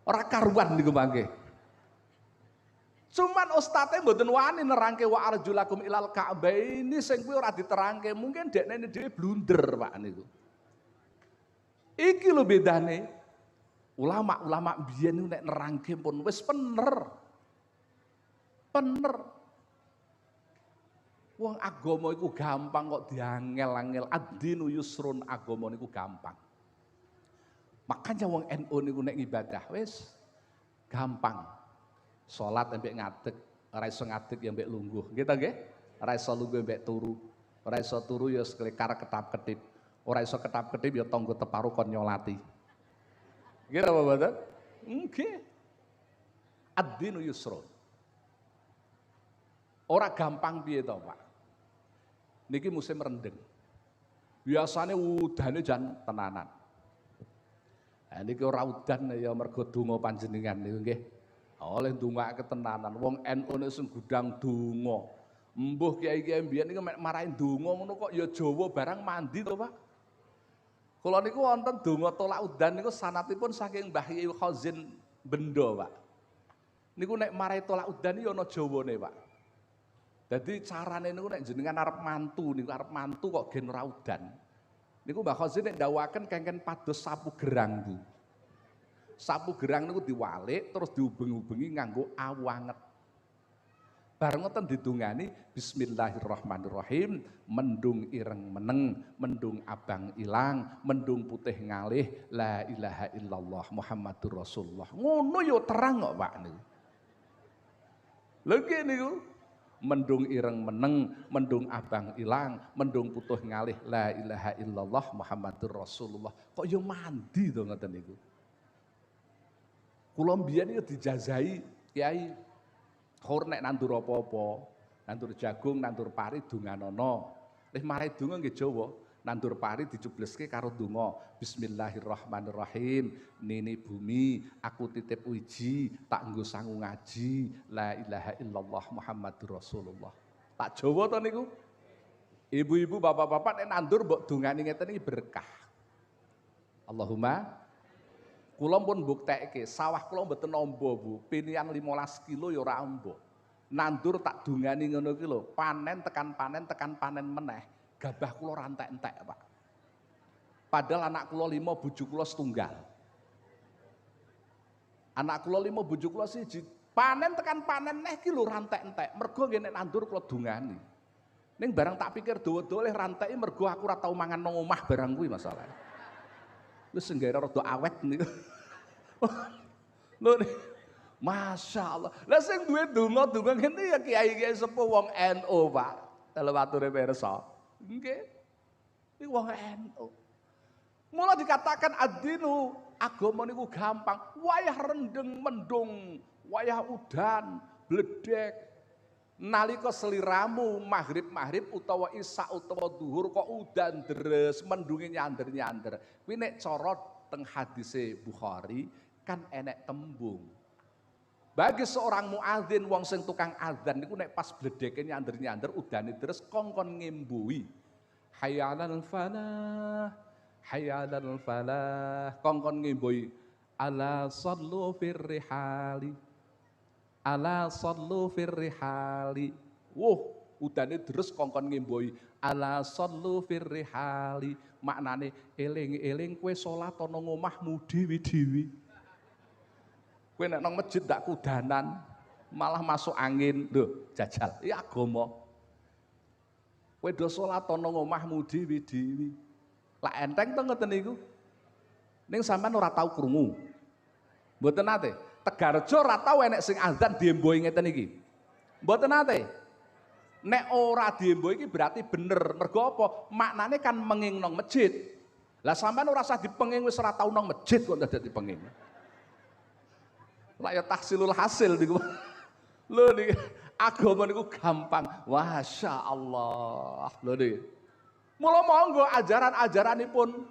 Ora karuan niku mangke. Cuman ustate mboten wani nerangke wa arjulakum ilal ka'baini sing kuwi ora diterangke. Mungkin dekne dhewe blunder, Pak niku. Iki lho bedane. Ulama-ulama biyen niku nek nerangke pun wis bener. Bener. Wong agama iku gampang kok diangel-angel. Ad-dinu yusrun, agama niku gampang. Makanya wong NU niku nek ibadah wis gampang. Salat ambek ngadeg, ora iso ngadeg ya ambek lungguh. Gitu nggih? Ora iso lungguh ambek turu. Ora iso turu ya sekelekar ketap-ketip. Ora iso ketap-ketip ya tangga teparu kon nyolati. Gitu apa mboten? Nggih. Ad-dinu yusrun. Ora gampang piye to, Pak? Niki musim rendeng. Biasane udane jan tenanan. Nah niki ora udan ya mergo donga panjenengan niku nggih. Oleh ndongake tenanan. Wong NU nek sing gudang donga. Embuh kiai-kiai mbiyen niku mek marahi donga ngono kok ya Jawa barang mandi to, Pak. Kula niku wonten donga tolak udan niku sanatipun saking Mbah Yai Khazin Bendo, Pak. Niku nek marahi tolak udan ya ana Jawane, Pak. Jadi carane niku nek jenengan arep mantu kok gen ora udan. Niku Mbah Khazin nek ndawaken kengken pados sapu gerang, Bu. Sapu gerang niku diwalik terus diubeng-ubengi nganggo awanget. Bareng ngoten didungani bismillahirrahmanirrahim, mendung ireng meneng, mendung abang ilang, mendung putih ngalih, la ilaha illallah Muhammadur Rasulullah. Ngono yo terang kok, Pak niku. Lha niku mendung ireng meneng, mendung abang ilang, mendung putuh ngalih, la ilaha illallah Muhammadur Rasulullah. Kok yo mandi to ngoten niku. Kula mbiyen iki dijazahi Kiai khur nek nandur apa-apa, nandur jagung, nandur pari donganono. Lih marai donga nggih Jawa, nandur pari dicubleske karo donga. Bismillahirrahmanirrahim. Nini bumi, aku titip wiji, tak nggo sangu ngaji, la ilaha illallah Muhammadur Rasulullah. Tak Jawa to niku. Ibu-ibu, bapak-bapak nek nandur mbok dongani ngeten iki berkah. Allahumma kula pun mbuktekke, sawah kula mboten amba, Bu. Pilihan 15 kilo ya ora amba. Nandur tak dungani ngono ki lho, panen tekan panen meneh. Gabah kula rantek-entek, Pak. Padahal anak kula 5, bojo kula setunggal. Anak kula 5, bojo kula siji. Panen tekan panen neh ki lho rantek-entek. Mergo nggih nek nandur kula dungani. Ning barang tak pikir dawa-dawa rantai mergo aku ora tau mangan nang omah barang kuwi masalah. Lho sing gawe rada awet niku. Lho Masya Allah. Lah sing duwe donga-donga ngene ya kiai-kiai sepuh wong NU, Pak. Kalau mature pirsa. Nggih. Iki wong NU. Mula dikatakan ad-dinu, agama niku gampang. Wayah rendeng mendung, wayah udan, bledek. Nalika seliramu maghrib utawa isya utawa duhur kok udan deres, mendunge nyander-nyander. Kuwi nek cara teng hadise Bukhari kan enek tembung. Bagi seorang muadzin wong sing tukang adzan niku nek pas bledeke nyander-nyander udane deres kongkon ngembui. Hayya 'alal falah, hayya 'alal falah, kongkon ngembui ala sallu fir rihali. Ala sallu fir rihali. Udane deres kongkon ngemboi ala sallu fir rihali. Maknane eling-eling kowe salat ana ngomahmu dhewe-dhewe. Kowe nek nang masjid ndak kudanan, malah masuk angin. Lho, jajal. Iki agama. Kowe do salat ana ngomahmu dhewe-dhewe. Lah enteng to ngoten niku. Ning sampean ora tau krungu. Mboten nate. Tegarjo ora tau enek sing azan diemboi ngeten iki. Mboten nate. Nek ora diemboi iki berarti bener. Mergo apa? Maknane kan menging nang masjid. Lah sampean ora usah dipenging wis ora tau nang masjid kok dadak dipenging. Lah ya tahsilul hasil niku. Lho niki agama niku gampang. Masya Allah. Lho niki. Mula monggo ajaran-ajaranipun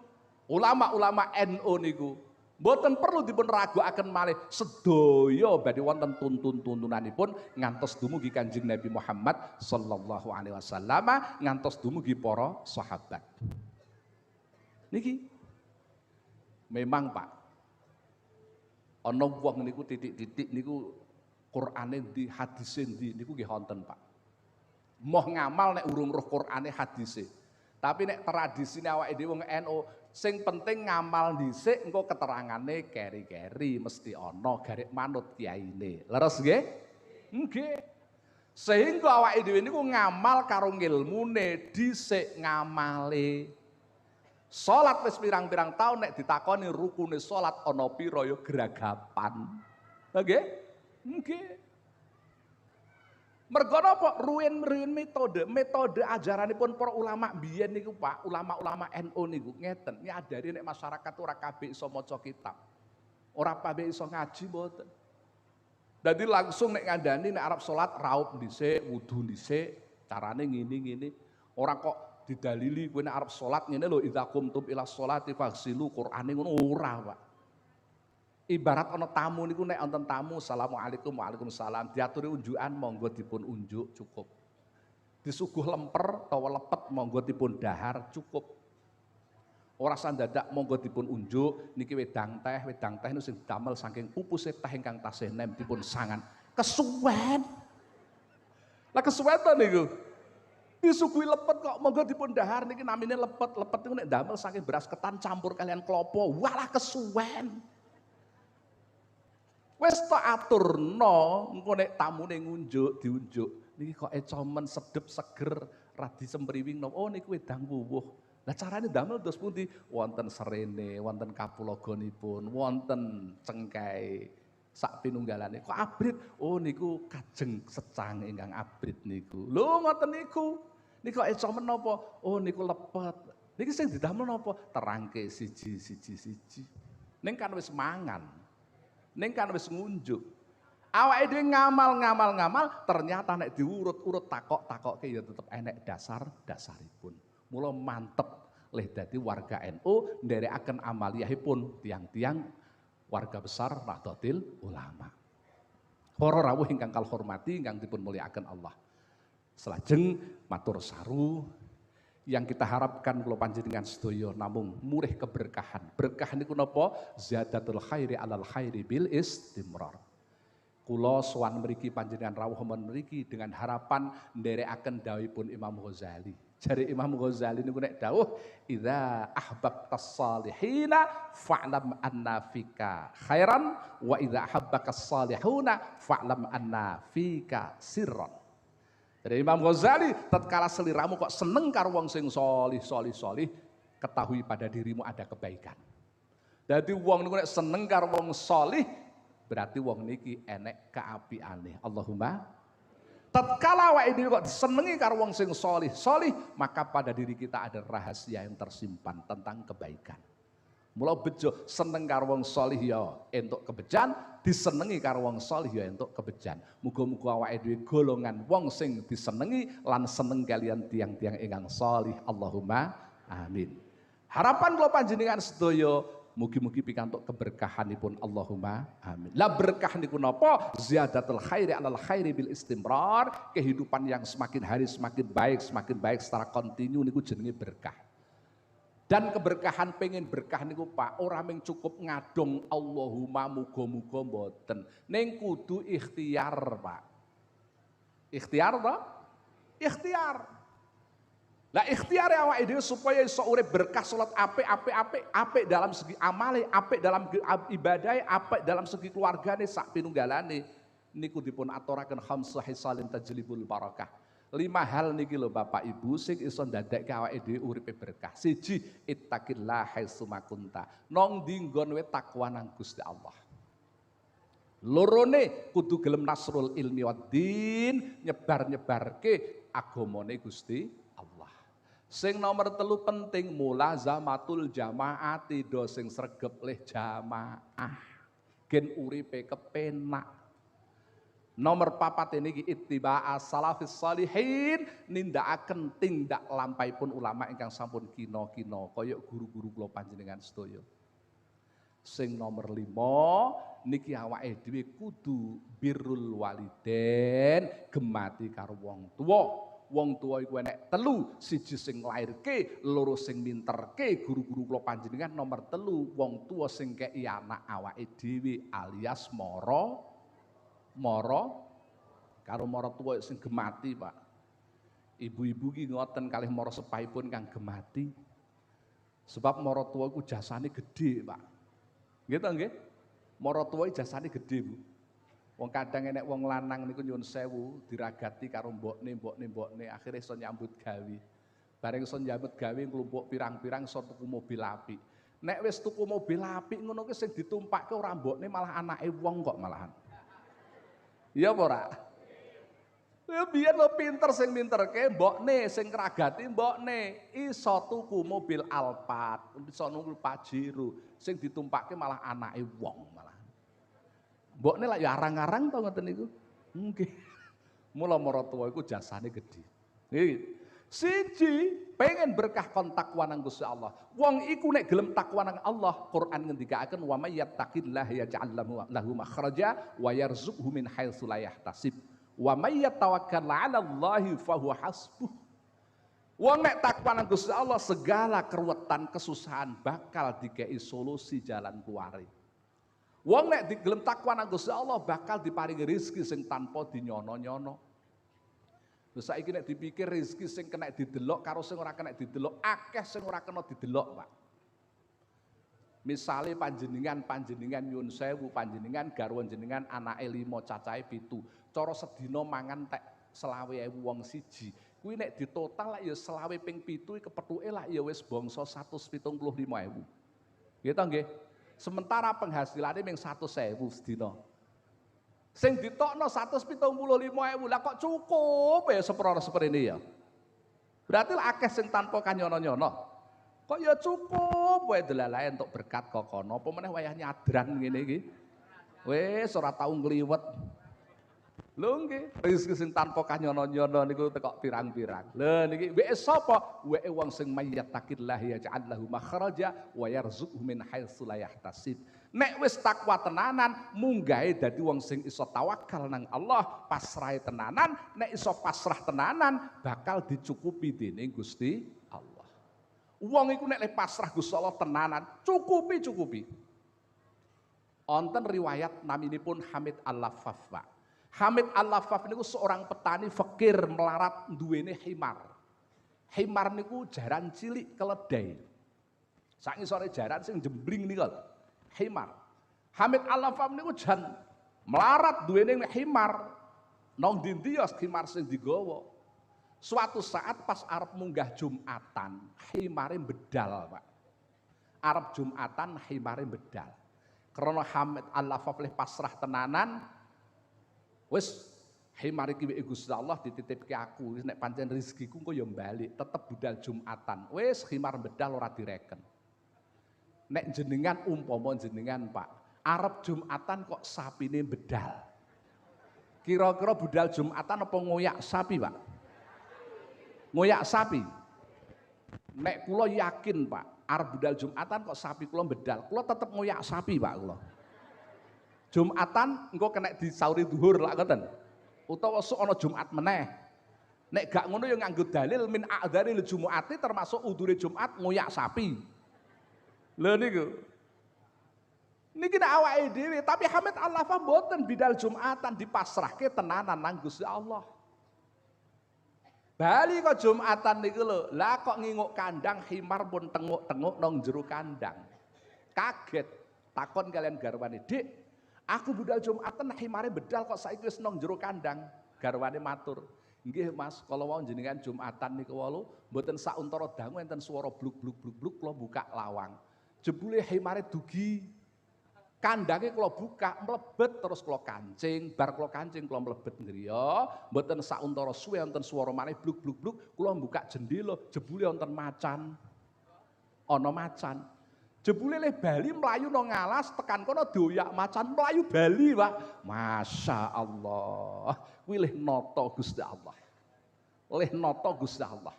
ulama-ulama NU niku mboten perlu dipun raguaken malih sedaya badhe wonten tuntun-tuntunanipun ngantos dumugi Kanjeng Nabi Muhammad sallallahu alaihi wasallam ngantos dumugi para sahabat. Niki memang Pak ana wong niku titik-titik niku Qur'ane di hadise ndi niku nggih wonten Pak. Moh ngamal nek urung roh Qur'ane hadise. Tapi nek tradisine awake dhewe wong NU sing penting ngamal dhisik engko keterangane keri-keri mesti ana garek manut kiyaine. Leres nggih? Nggih. Sehingga awake dhewe niku ngamal karo ngilmune dhisik ngamale. Salat wis pirang-pirang taun nek ditakoni rukune salat ana pira ya geragapan. Nggih? Nggih. Mergo napa ruwin-ruwin metode ajaranipun para ulama biyen niku Pak, ulama-ulama NU niku ngeten, nyadari nek masyarakat ora kabeh iso maca kitab. Ora kabeh iso ngaji mboten. Dadi langsung nek ngandani nek arep salat raup dhisik, wudu dhisik, carane ngene-ngene. Ora kok didalili kowe nek arep salat ngene lho idza qumtum ila sholati faghsilu Qur'ane ngono ora Pak. Ibarat ana tamu niku nek wonten tamu assalamualaikum waalaikumsalam diaturi unjukan monggo dipun unjuk cukup. Disuguh lemper utawa lepet monggo dipun dahar cukup. Ora sandadak monggo dipun unjuk niki wedang teh niku sing damel saking pupuse teh ingkang tasih nem dipun sangan. Kesuwen. Lah kesuwen to niku. Disuguhi lepet kok monggo dipun dahar niki namine lepet niku nek damel saking beras ketan campur kalian klopo. Walah kesuwen. Wis tak aturno engko nek tamune ngunjuk diunjuk niki kok ecomen sedep seger radi sempriwing oh niku wedang wuwuh. Lah carane damel dos pundi? Wonten serene, wonten kapulaganipun, wonten cengkeh sak pinunggalane. Kok abrit? Oh niku kajeng secang ingkang abrit niku. Lho ngoten niku. Niku kok ecomen napa? Oh niku lepet. Niki sing didamel napa? Terangke siji. Ning kan wis mangan. Ning kan wis ngunjuk. Awake dhewe ngamal, ternyata nek diurut-urut takok-takoke ya tetep enek dasaripun. Mula mantep leh dadi warga NU nderekaken amaliyahipun tiang-tiang warga besar Nahdlatul Ulama. Para rawuh ingkang kala hormati ingkang dipun mulyakaken Allah. Selajeng matur saru yang kita harapkan kula panjenengan sedaya namung murih keberkahan. Berkah niku napa? Ziyadatul khairi alal khairi bil istimrar. Kula sowan mriki panjenengan rawuh mriki dengan harapan nderekaken dawuhipun Imam Ghazali. Jare Imam Ghazali niku nek dawuh, "Idza ahbabtas salihina fa'lam anna fika khairan wa idza ahabbakas salihuna fa'lam anna fika sirran." Dari Imam Ghazali, tatkala seliramu kok seneng karo wong sing solih, ketahui pada dirimu ada kebaikan. Dadi wong niku nek seneng karo wong salih, berarti wong niki enek kaapiane. Allahumma tatkala awake dhewe kok disenengi karo wong sing salih, maka pada diri kita ada rahasia yang tersimpan tentang kebaikan. Mula bejo seneng karo wong salih ya entuk kebejan, disenengi karo wong salih ya entuk kebejan. Muga-muga awake dhewe golongan wong sing disenengi lan seneng kalian tiang-tiang ingkang salih. Allahumma amin. Harapan kula panjenengan sedaya mugi-mugi pikantuk keberkahanipun. Allahumma amin. Lah berkah niku napa? Ziyadatul khairi alal khairi bil istimrar, kehidupan yang semakin hari semakin baik secara kontinu niku jenenge berkah. Dan keberkahan pengen berkah niku Pak, ora mung cukup ngadong Allahumma muga-muga mboten. Ning kudu ikhtiar, Pak. Ikhtiar to? Ikhtiar. Lah ikhtiar awake dhewe supaya iso urip berkah, salat apik dalam segi amale, apik dalam ibadah, apik dalam segi keluargane sak pinunggalane niku dipun aturaken khamsah hisalin tajlibul barakah. 5 hal niki lho Bapak Ibu sing iso ndadekke awake dhewe uripe berkah. 1, ittaqillah haitsuma kunta. Nong ndi nggon we takwa nang Gusti Allah. Lorone kudu gelem nasrul ilmi waddin, nyebar-nyebarke agamane Gusti Allah. Sing nomor 3 penting mulazamatul jamaati, do sing sregep leh jamaah. Gen uripe kepenak. Nomor 4 ini ittiba'a salafis salihin, nindakaken tindak lampaipun ulama ingkang sampun kina-kina kaya guru-guru kula panjenengan sedaya. Sing nomor 5 niki awake dhewe kudu birrul waliden, gemati karo wong tuwa. Wong tuwa iku enek 3, 1 sing nglairke, 2 sing minterke guru-guru kula panjenengan, nomor 3 wong tuwa sing kei anak awake dhewe alias mara karo mara tuwa sing gemati, Pak. Ibu-ibu ki ngoten kalih mara sepahipun kang gemati. Sebab mara tuwa iku jasane gedhe, Pak. Nggih to nggih? Mara tuwa jasane gedhe, Bu. Wong kadang enek wong lanang niku nyuwun sewu diragati karo mbokne akhire iso nyambut gawe. Bareng iso nyambut gawe nglumpuk pirang-pirang iso tuku mobil apik. Nek wis tuku mobil apik ngono ki sing ditumpakke ora mbokne malah anake wong kok malahan. Iya apa ora? Ya biyen lo pinter sing minterke mbokne, sing ngragati mbokne, iso tuku mobil Alphard, iso nunggu Pajero, sing ditumpakke malah anake wong malah. Mbokne lak ya arang-arang to ngoten niku. Nggih. Mula mara tuwa iku jasane gedhe. Nggih. 1 pengen berkah kontak nang Gusti Allah. Wong iku nek gelem takwa nang Allah, Quran ngendikaken wa may yattaqillaha yaj'al lahu makhraja wa yarzuqhu min haitsu la yahtasib. Wa may yatawakkal 'ala Allahi fahuwa hasbuh. Wong nek takwa nang Gusti Allah, segala keruwetan kesusahan bakal dikei solusi jalan keluare. Wong nek gelem takwa nang Gusti Allah bakal diparingi rezeki sing tanpa dinyono-nyono. Terus saiki nek dipikir rezeki sing kena didelok karo sing ora kena didelok, akeh sing ora kena didelok, Pak. Misale panjenengan nyuwun sewu, panjenengan garwa jenengan anake 5 cacahe 7. Cara sedina mangan tek 20.000 wong siji. Kuwi nek ditotal lak ya 20 ping 7 kepethuke lak ya wis bangsa 175.000. Nggih to nggih? Sementara penghasilannya mung 100.000 sedina. Sing ditokno 175.000, lah kok cukup ya seprene ya. Berarti lah akeh sing tanpa kanyono-nyono. Kok ya cukup wae delalae entuk berkat kok kono, apa meneh wayah nyadran ngene iki. Wis ora tau ngliwet. Lho nggih, rezeki sing tanpa kanyono-nyono niku tekok pirang-pirang. Lho niki weke sapa? Weke wong sing mayyattaqillah yaj'al lahu makhraja wa yarzuqhu min haitsu la yahtasib. Nek wis takwa tenanan, munggahe dadi wong sing iso tawakal nang Allah, pasrahe tenanan, nek iso pasrah tenanan bakal dicukupi dening Gusti Allah. Wong iku nek le pasrah Gusti Allah tenanan, cukupi. Wonten riwayat naminipun Hamid Al-Laffaf, Pak. Hamid Al-Laffaf niku seorang petani fakir melarat duwene himar. Himar niku jaran cilik keledai. Sak ngisore jaran sing jembling niku. Himar. Hamid Al-Laffaf niku jan melarat duwene himar. Nang ndi ya himar sing digawa. Suatu saat pas arep munggah Jumatan, himare bedal, Pak. arep Jumatan himare bedal. Krana Hamid Al-Lafaflih pasrah tenanan wis himar iki wek Gusti Allah dititipke aku nek pancen rezekiku engko ya balik tetep budal Jumatan wis himar bedal ora direken nek jenengan umpama jenengan Pak arep Jumatan kok sapine bedal kira-kira budal Jumatan apa ngoyak sapi Pak ngoyak sapi nek kula yakin Pak arep budal Jumatan kok sapi kula bedal kula tetep ngoyak sapi Pak kula Jumatan engko kena disauri zuhur lak ngoten. Utawa sok ana Jumat meneh. Nek gak ngono ya nganggo dalil min a'dzaril jumu'ati termasuk udhure Jumat ngoyak sapi. Lho niku. Niki nek awake dhewe tapi Hamid Al-Lafaf mboten bidal Jumatan dipasrahke tenanan nang Gusti Allah. Bali kok Jumatan niku lho. Lah kok nginguk kandang himar pun tenguk-tenguk nang jero kandang. Kaget takon kalian garwane, "Dik, aku budal Jumatan himare bedal kok saiki wis nang jero kandang." Garwane matur, "Nggih Mas, kala wau jenengan Jumatan niku wolu mboten sauntara dangu enten swara bluk-bluk-bluk kula buka lawang. Jebule himare dugi. Kandange kula buka, mlebet terus kula kancing, bar kula kancing kula mlebet griya, mboten sauntara suwe enten swara maneh bluk-bluk-bluk, kula buka jendela, jebule wonten macan. Ana macan. Jebule le Bali mlayu nang ngalas tekan kono doyak macan mlayu Bali, Pak. Masya Allah. Kuwi lih nata Gusti Allah. Lih nata Gusti Allah.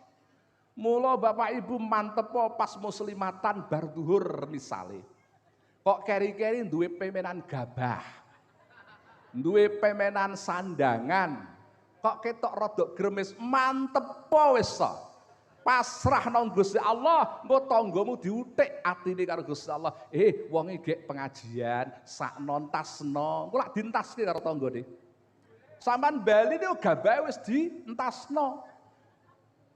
Mula Bapak Ibu mantep pas muslimatan bar zuhur misale. Kok keri-keri duwe pemenan gabah. Duwe pemenan sandangan. Kok ketok rodok gremes mantep wis pasrah nang Gusti Allah, engko tanggamu diutik atine karo Gusti Allah. Wong iki gek pengajian, sak nontasno, engko lak dientasne karo tanggane. Sampeyan Bali niku gabahe wis dientasno.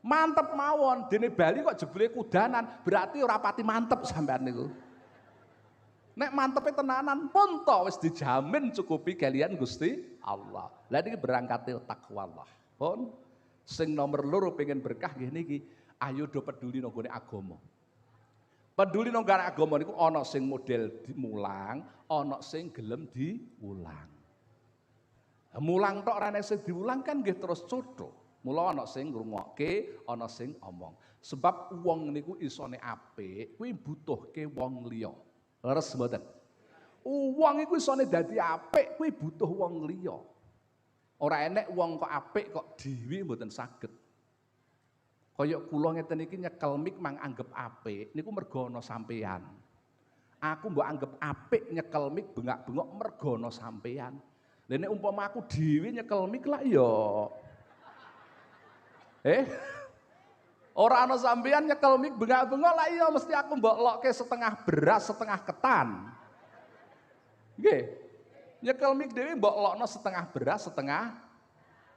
Mantep mawon, dene Bali kok jebule kudanan, berarti ora pati mantep sampeyan niku. Nek mantepe tenanan pun to wis dijamin cukupi kalian Gusti Allah. Lah niki berangkate takwa Allah. Pun sing nomor loro pengen berkah nggih niki, ayo do peduli nang gone agama. Peduli nang gone agama niku ana sing model dimulang, ana sing gelem diulang. Mulang tok ora nek sing diulang kan nggih terus cotho. Mula ana sing ngrungokke, ana sing omong. Sebab wong niku isone apik, kuwi butuhke wong liya. Leres mboten? Wong iku isone dadi apik, kuwi butuh wong liya. Ora enek wong kok apik kok dhewe mboten saged. Kaya kula ngeten iki nyekel mik mang anggap apik niku mergo ana sampean. Aku mbok anggap apik nyekel mik bengak-bengok mergo ana sampean. Lah nek umpama aku dhewe nyekel mik lah ya ora ana sampean nyekel mik bengak-bengok lah iya mesti aku mbok lokke setengah beras setengah ketan. Nggih. Nyekel mik dhewe mbok lokno setengah beras,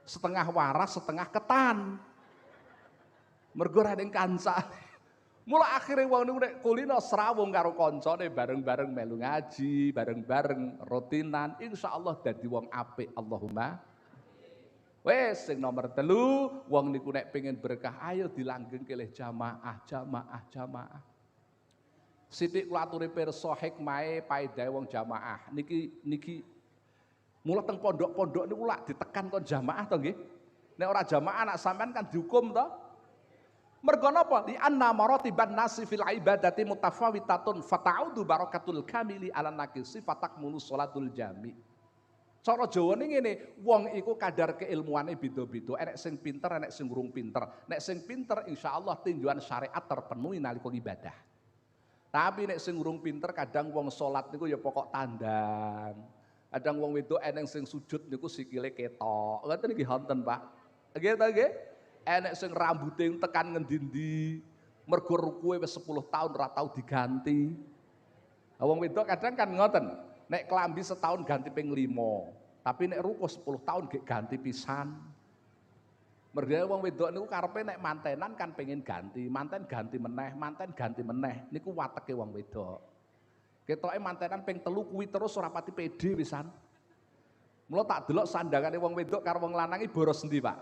setengah waras, setengah ketan. Mergo ra ning kancane. Mula akhire wong niku nek kulino srawung karo kancane bareng-bareng melu ngaji, bareng-bareng rutinan, insyaallah dadi wong apik. Allahumma. Wes sing nomor 3, wong niku nek pengen berkah ayo dilanggengke oleh jamaah. Sithik kula aturi pirsa hikmahe paedahe wong jamaah. Niki mula teng pondok-pondok niku lak ditekan kon jamaah to nggih. Nek ora jamaah anak sampean kan dihukum to. Mergo napa? Li anna maratiban nasi fil ibadati mutafawitatun fata'udu barakatul kamili ala naqisi fatakmulu sholatul jami. Cara Jawane ngene, wong iku kadar keilmuane beda-beda. Enek sing pinter, enek sing urung pinter. Nek sing pinter insyaallah tinjuan syariat terpenuhi nalika ibadah. Tapi nek sing urung pinter kadang wong salat niku ya pokok tandang. Kadang wong wedok eneng sing sujud niku sikile ketok. Ngoten nggih wonten, Pak. Nggih ta nggih? Enek sing rambute tekan ngendi-endi. Mergo rukuhe wis 10 tahun ora tau diganti. Wong wedok kadang kan ngoten. Nek klambi setahun ganti ping 5. Tapi nek rukuh 10 tahun ganti pisan. Mergo wong wedok niku karepe nek mantenan kan pengen ganti, manten ganti meneh. Niku wateke wong wedok. Ketoke mantenan ping 3 kuwi terus ora pati pede pisan. Mula tak delok sandangane wong wedok karo wong lanang iki boros endi, Pak?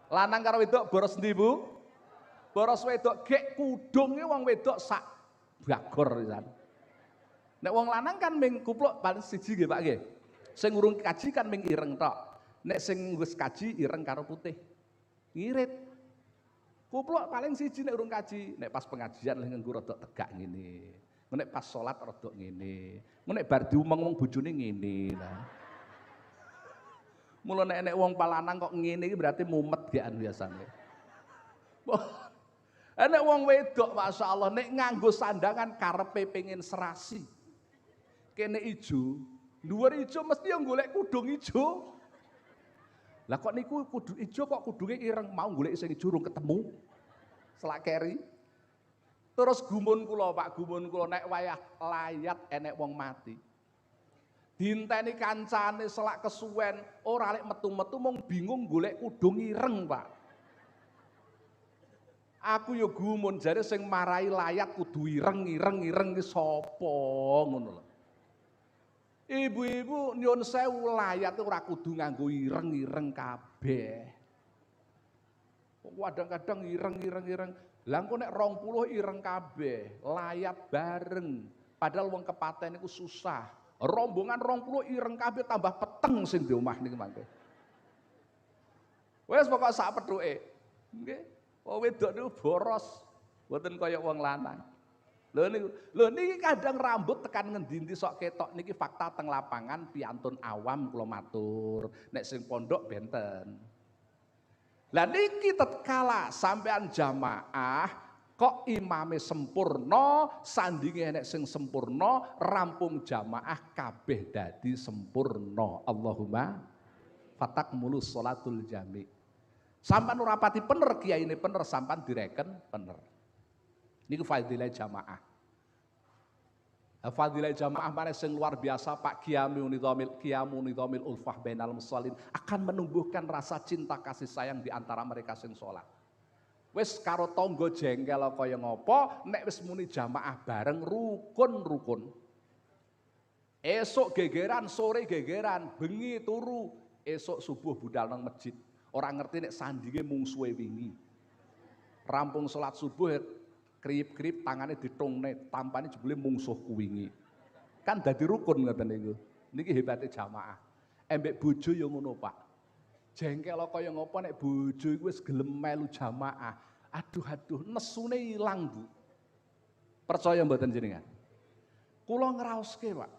Lanang karo wedok boros endi, Bu? Boros wedok gek kudunge wong wedok sak bagor pisan. Nek wong lanang kan ming kupluk paling siji nggih Pak nggih. Sing urung kaji kan ming ireng tok. Nek sing wis kaji ireng karo putih. Ngirit. Kupluk paling siji nek urung kaji, nek pas pengajian lha nganggo rada tegak ngene. Nek pas salat rada ngene. Nek bar diumeng wong bojone ngene. Lah. Mula nek wong palanang kok ngene iki berarti mumet gekan biasane. Nek wong wedok masyaallah nek nganggo sandangan karepe pengin serasi. Kene ijo, dhuwur ijo mesti yang golek kudung ijo. Lah kok niku kudu ijo kok kudunge ireng, mau golek sing ijo urung ketemu. Selak keri. Terus gumun kula Pak, gumun kula nek wayah layat enek wong mati. Dinteni kancane selak kesuwen, ora lek metu-metu mung bingung golek kudung ireng, Pak. Aku ya gumun jare sing marai layat kudu ireng ki sapa ngono lho. Ibu-ibu nyun sewu layat ora kudu nganggo ireng kabeh. Kadang-kadang ireng. Lah engko nek 20 ireng kabeh, layat bareng. Padahal wong kepaten niku susah. Rombongan 20 ireng kabeh tambah peteng sing di omah niki mangke. Wes pokok sak pethuke. Nggih. Wong wedok niku boros, mboten kaya wong lanang. Lho niki kadang rambut tekan ngendi-endi sok ketok niki fakta teng lapangan piantun awam kula matur. Nek sing pondok benten. Lah niki tatkala sampean jamaah kok imame sempurna, sandinge nek sing sempurna, rampung jamaah kabeh dadi sempurna. Allahumma fatakmulus sholatul jami'. Sampan ora pati bener kiyaine bener, sampan direken bener. Niku fadilah jamaah. Fadilah jamaah mana sing luar biasa Pak Qiyamu nidhamil ulfah bainal musallin akan menumbuhkan rasa cinta kasih sayang di antara mereka sing salat. Wis karo tangga jengkel kaya ngopo, nek wis muni jamaah bareng rukun. Esuk gegeran, sore gegeran, bengi turu, esuk subuh budal nang masjid. Ora ngerti nek sandinge mungsuhe wingi. Rampung salat subuh krip-krip tangane ditungne, tampane jebule mungsuh kuwingi. Kan dadi rukun ngoten niku. Niki hebate jamaah. Embek bojo ya ngono, Pak. Jengkel kaya ngopo nek bojo iku wis gelem melu jamaah. Aduh, nesune ilang, Bu. Percaya mboten jenengan? Kula ngraoske, Pak.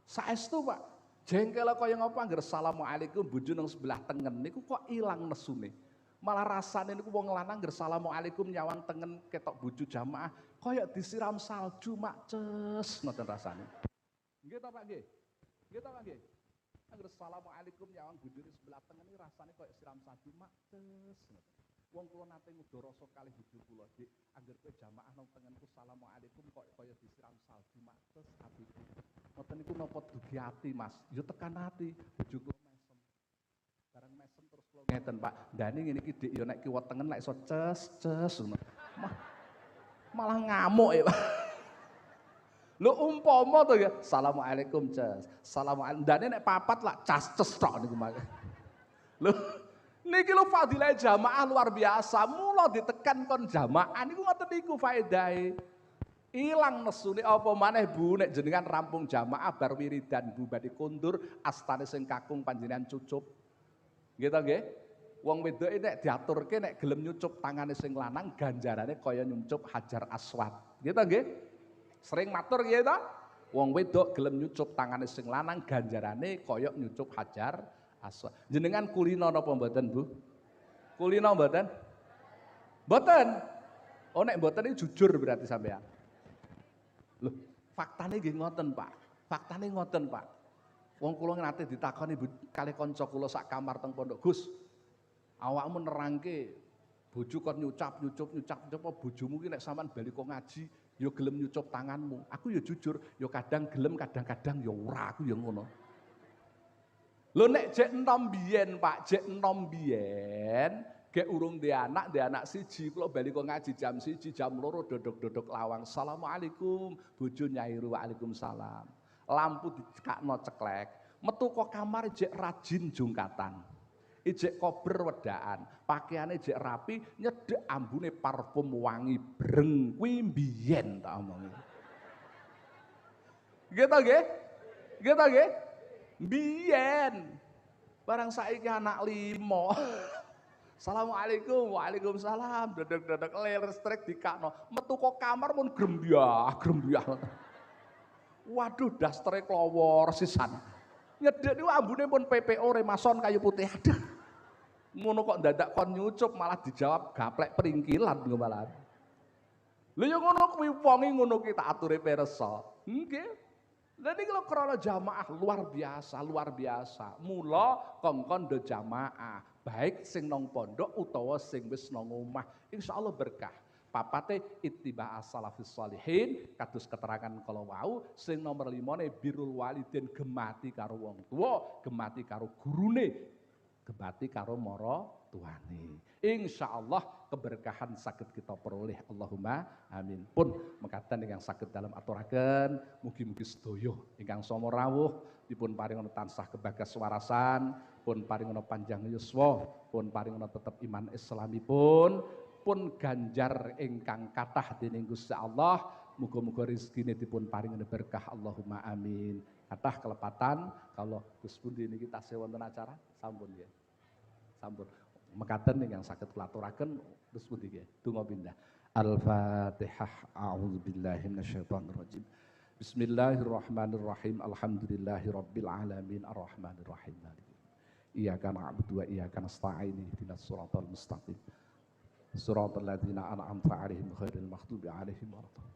Saestu, Pak. Jengkel kaya ngopo angger assalamualaikum bojo nang sebelah tengen niku kok ilang nesune. Malah rasane niku wong lanang ngger assalamualaikum nyawang tengen ketok bojo jamaah kaya disiram salju mak ces ngoten rasane. Nggih ta Pak nggih? Nggih ta Pak nggih? Angger assalamualaikum nyawang bojone sebelah tengen iki rasane kaya siram salju mak ces ngoten. Wong kula nate ngudara rasa kalih bojo kula, Dik, angger kowe jamaah nang tengenku assalamualaikum kaya disiram salju mak ces kabeh. Ngoten niku napa dugi ati, Mas? Ya tekan ati, bojo kula mesem. Bareng mesem terus kula ngeten, Pak. Ndane ngene iki Dik ya nek kiwa tengen lek iso ces ngono. Malah ngamuk ya, Pak. Lho umpama to ya, assalamualaikum ces. Assalamualaikum. Ndane nek papat lak cas-ces tok niku mangke. Lho niki lho fadilah jamaah luar biasa. Mula ditekan kon jamaah niku ngoten niku faedahe. Ilang nesune apa maneh Bu nek jenengan rampung jamaah bar wiridan Bu badhe kondur astane sing kakung panjenengan cucup. Nggih to nggih? Wong wedoke nek diaturke nek gelem nyucup tangane sing lanang ganjarane kaya nyucup Hajar Aswad. Nggih to nggih? Sering matur nggih to? Wong wedok gelem nyucup tangane sing lanang ganjarane kaya nyucup Hajar Aswad. Jenengan kulino napa mboten Bu? Kulino mboten? Mboten. Oh nek mboten iki jujur berarti sampean. Loh, faktane nggih ngoten, Pak. Faktane ngoten, Pak. Wong kula nate ditakoni kalih kanca kula sak kamar teng pondok, Gus. Awakmu nerangke bojo kon nyucup apa bojomu ki nek sampean bali kok ngaji ya gelem nyucup tanganmu. Aku ya jujur, ya kadang gelem, kadang-kadang ya ora, aku ya ngono. Lho nek jek enom biyen, Pak, jek enom biyen gek urung di anak siji, kula bali kok ngaji jam 1, jam 2 dodok-dodok lawang. Assalamualaikum, bojo nyairu waalaikumsalam. Lampu dikakno ceklek, metu kok kamar jek rajin jungkatan. ijek kober wedaan, pakaiane ijek rapi, nyedek ambune parfum wangi breng kuwi mbiyen tak omongi. Gitu nggih? Gitu nggih? Mbiyen. Barang saiki anak 5. Assalamualaikum, waalaikumsalam, dedek-dedek listrik dikakno, metu kok kamar mun grembyah. Waduh, dastere klowor sisan. Nyedek niku ambune pun PPO Remason kayu putih. Aduh. Ngono kok dadak kon nyucup malah dijawab gaplek peringkilan ngono malah. Lha ya ngono kuwi wonge ngono ki tak ature pirsa. Nggih. Lha niki lho krana jamaah luar biasa. Mula kongkon do jamaah, baik sing nang pondok utawa sing wis nang omah. Insyaallah berkah. Papate ittiba as-salafis sholihin, kados keterangan kala wau, sing nomor 5 birrul walidin, gemati karo wong tuwa, gemati karo gurune, gemati karo mara tuane. Insyaallah keberkahan saged kita peroleh. Allahumma amin. Pun mekaten ingkang saged dalem aturaken, mugi-mugi sedaya ingkang sama rawuh dipun paringana tansah kebagas warasan, pun paringana panjang yuswa, pun paringana tetep iman islamipun, pun ganjar ingkang kathah dening Gusti Allah, muga-muga rezekine dipun paringana berkah. Allahumma amin. Kathah kelepatan kalau Gus pundi niki tasih wonten acara sampun nggih. Sampun. Mekaten ingkang saged kula aturaken Gus pundi nggih. Donga pindah. Al-Fatihah. A'udzubillahi minasyaitonir rajim. Bismillahirrahmanirrahim. Alhamdulillahirabbil alamin arrahmanirrahim. Iyyaka na'budu wa iyyaka nasta'in. Ihdinas siratal mustaqim. Siratal ladzina an'amta 'alaihim ghairil maghdubi 'alaihim waladdallin.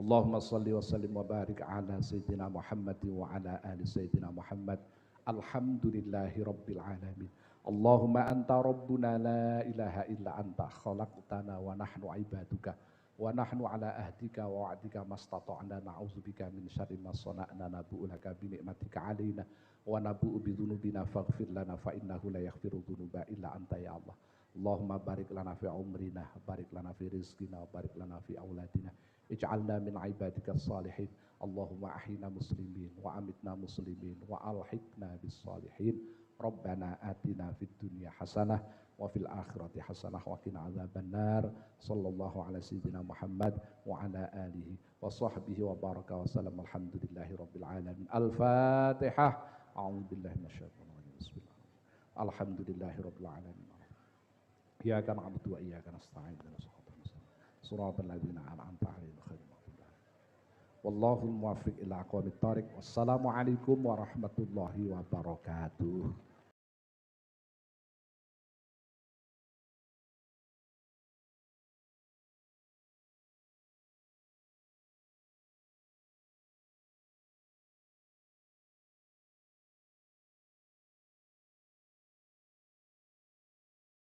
Allahumma shalli wa sallim wa barik ala sayyidina Muhammad wa ala ali sayyidina Muhammad. Alhamdulillahi rabbil alamin. Allahumma anta rabbuna la ilaha illa anta khalaqtana wa nahnu ibaduka wa nahnu ala ahdika wa wa'dika mastata'na na'udzubika min syarri ma sana'na nabu'u laka bi ni'matika 'alaina wa nabu'u bi dzunubina faghfir lana fa innahu la yaghfiru dzunuba illa anta ya Allah. Allahumma barik lana fi umrina, barik lana fi rizqina, barik lana fi auladina. Ij'alna min ibadika salihin. Allahumma ahyina muslimin wa amitna muslimin wa alhiqna bis salihin. Rabbana atina fid dunya hasanah wa fil akhirati hasanah wa qina adzabannar. Sallallahu ala sayyidina Muhammad wa ala alihi wa sahbihi wa baraka wa sallam. Alhamdulillahi rabbil alamin. Al-Fatihah. A'udzubillahi minasyaitonir rajim. Bismillah. Alhamdulillahi rabbil alamin. Iyyaka na'budu wa iyyaka nasta'in. Shiratal ladzina an'amta 'alaihim ghairil maghdubi 'alaihim. Wallahul muwaffiq ila aqwamit thoriq. Wassalamualaikum warahmatullahi wabarakatuh.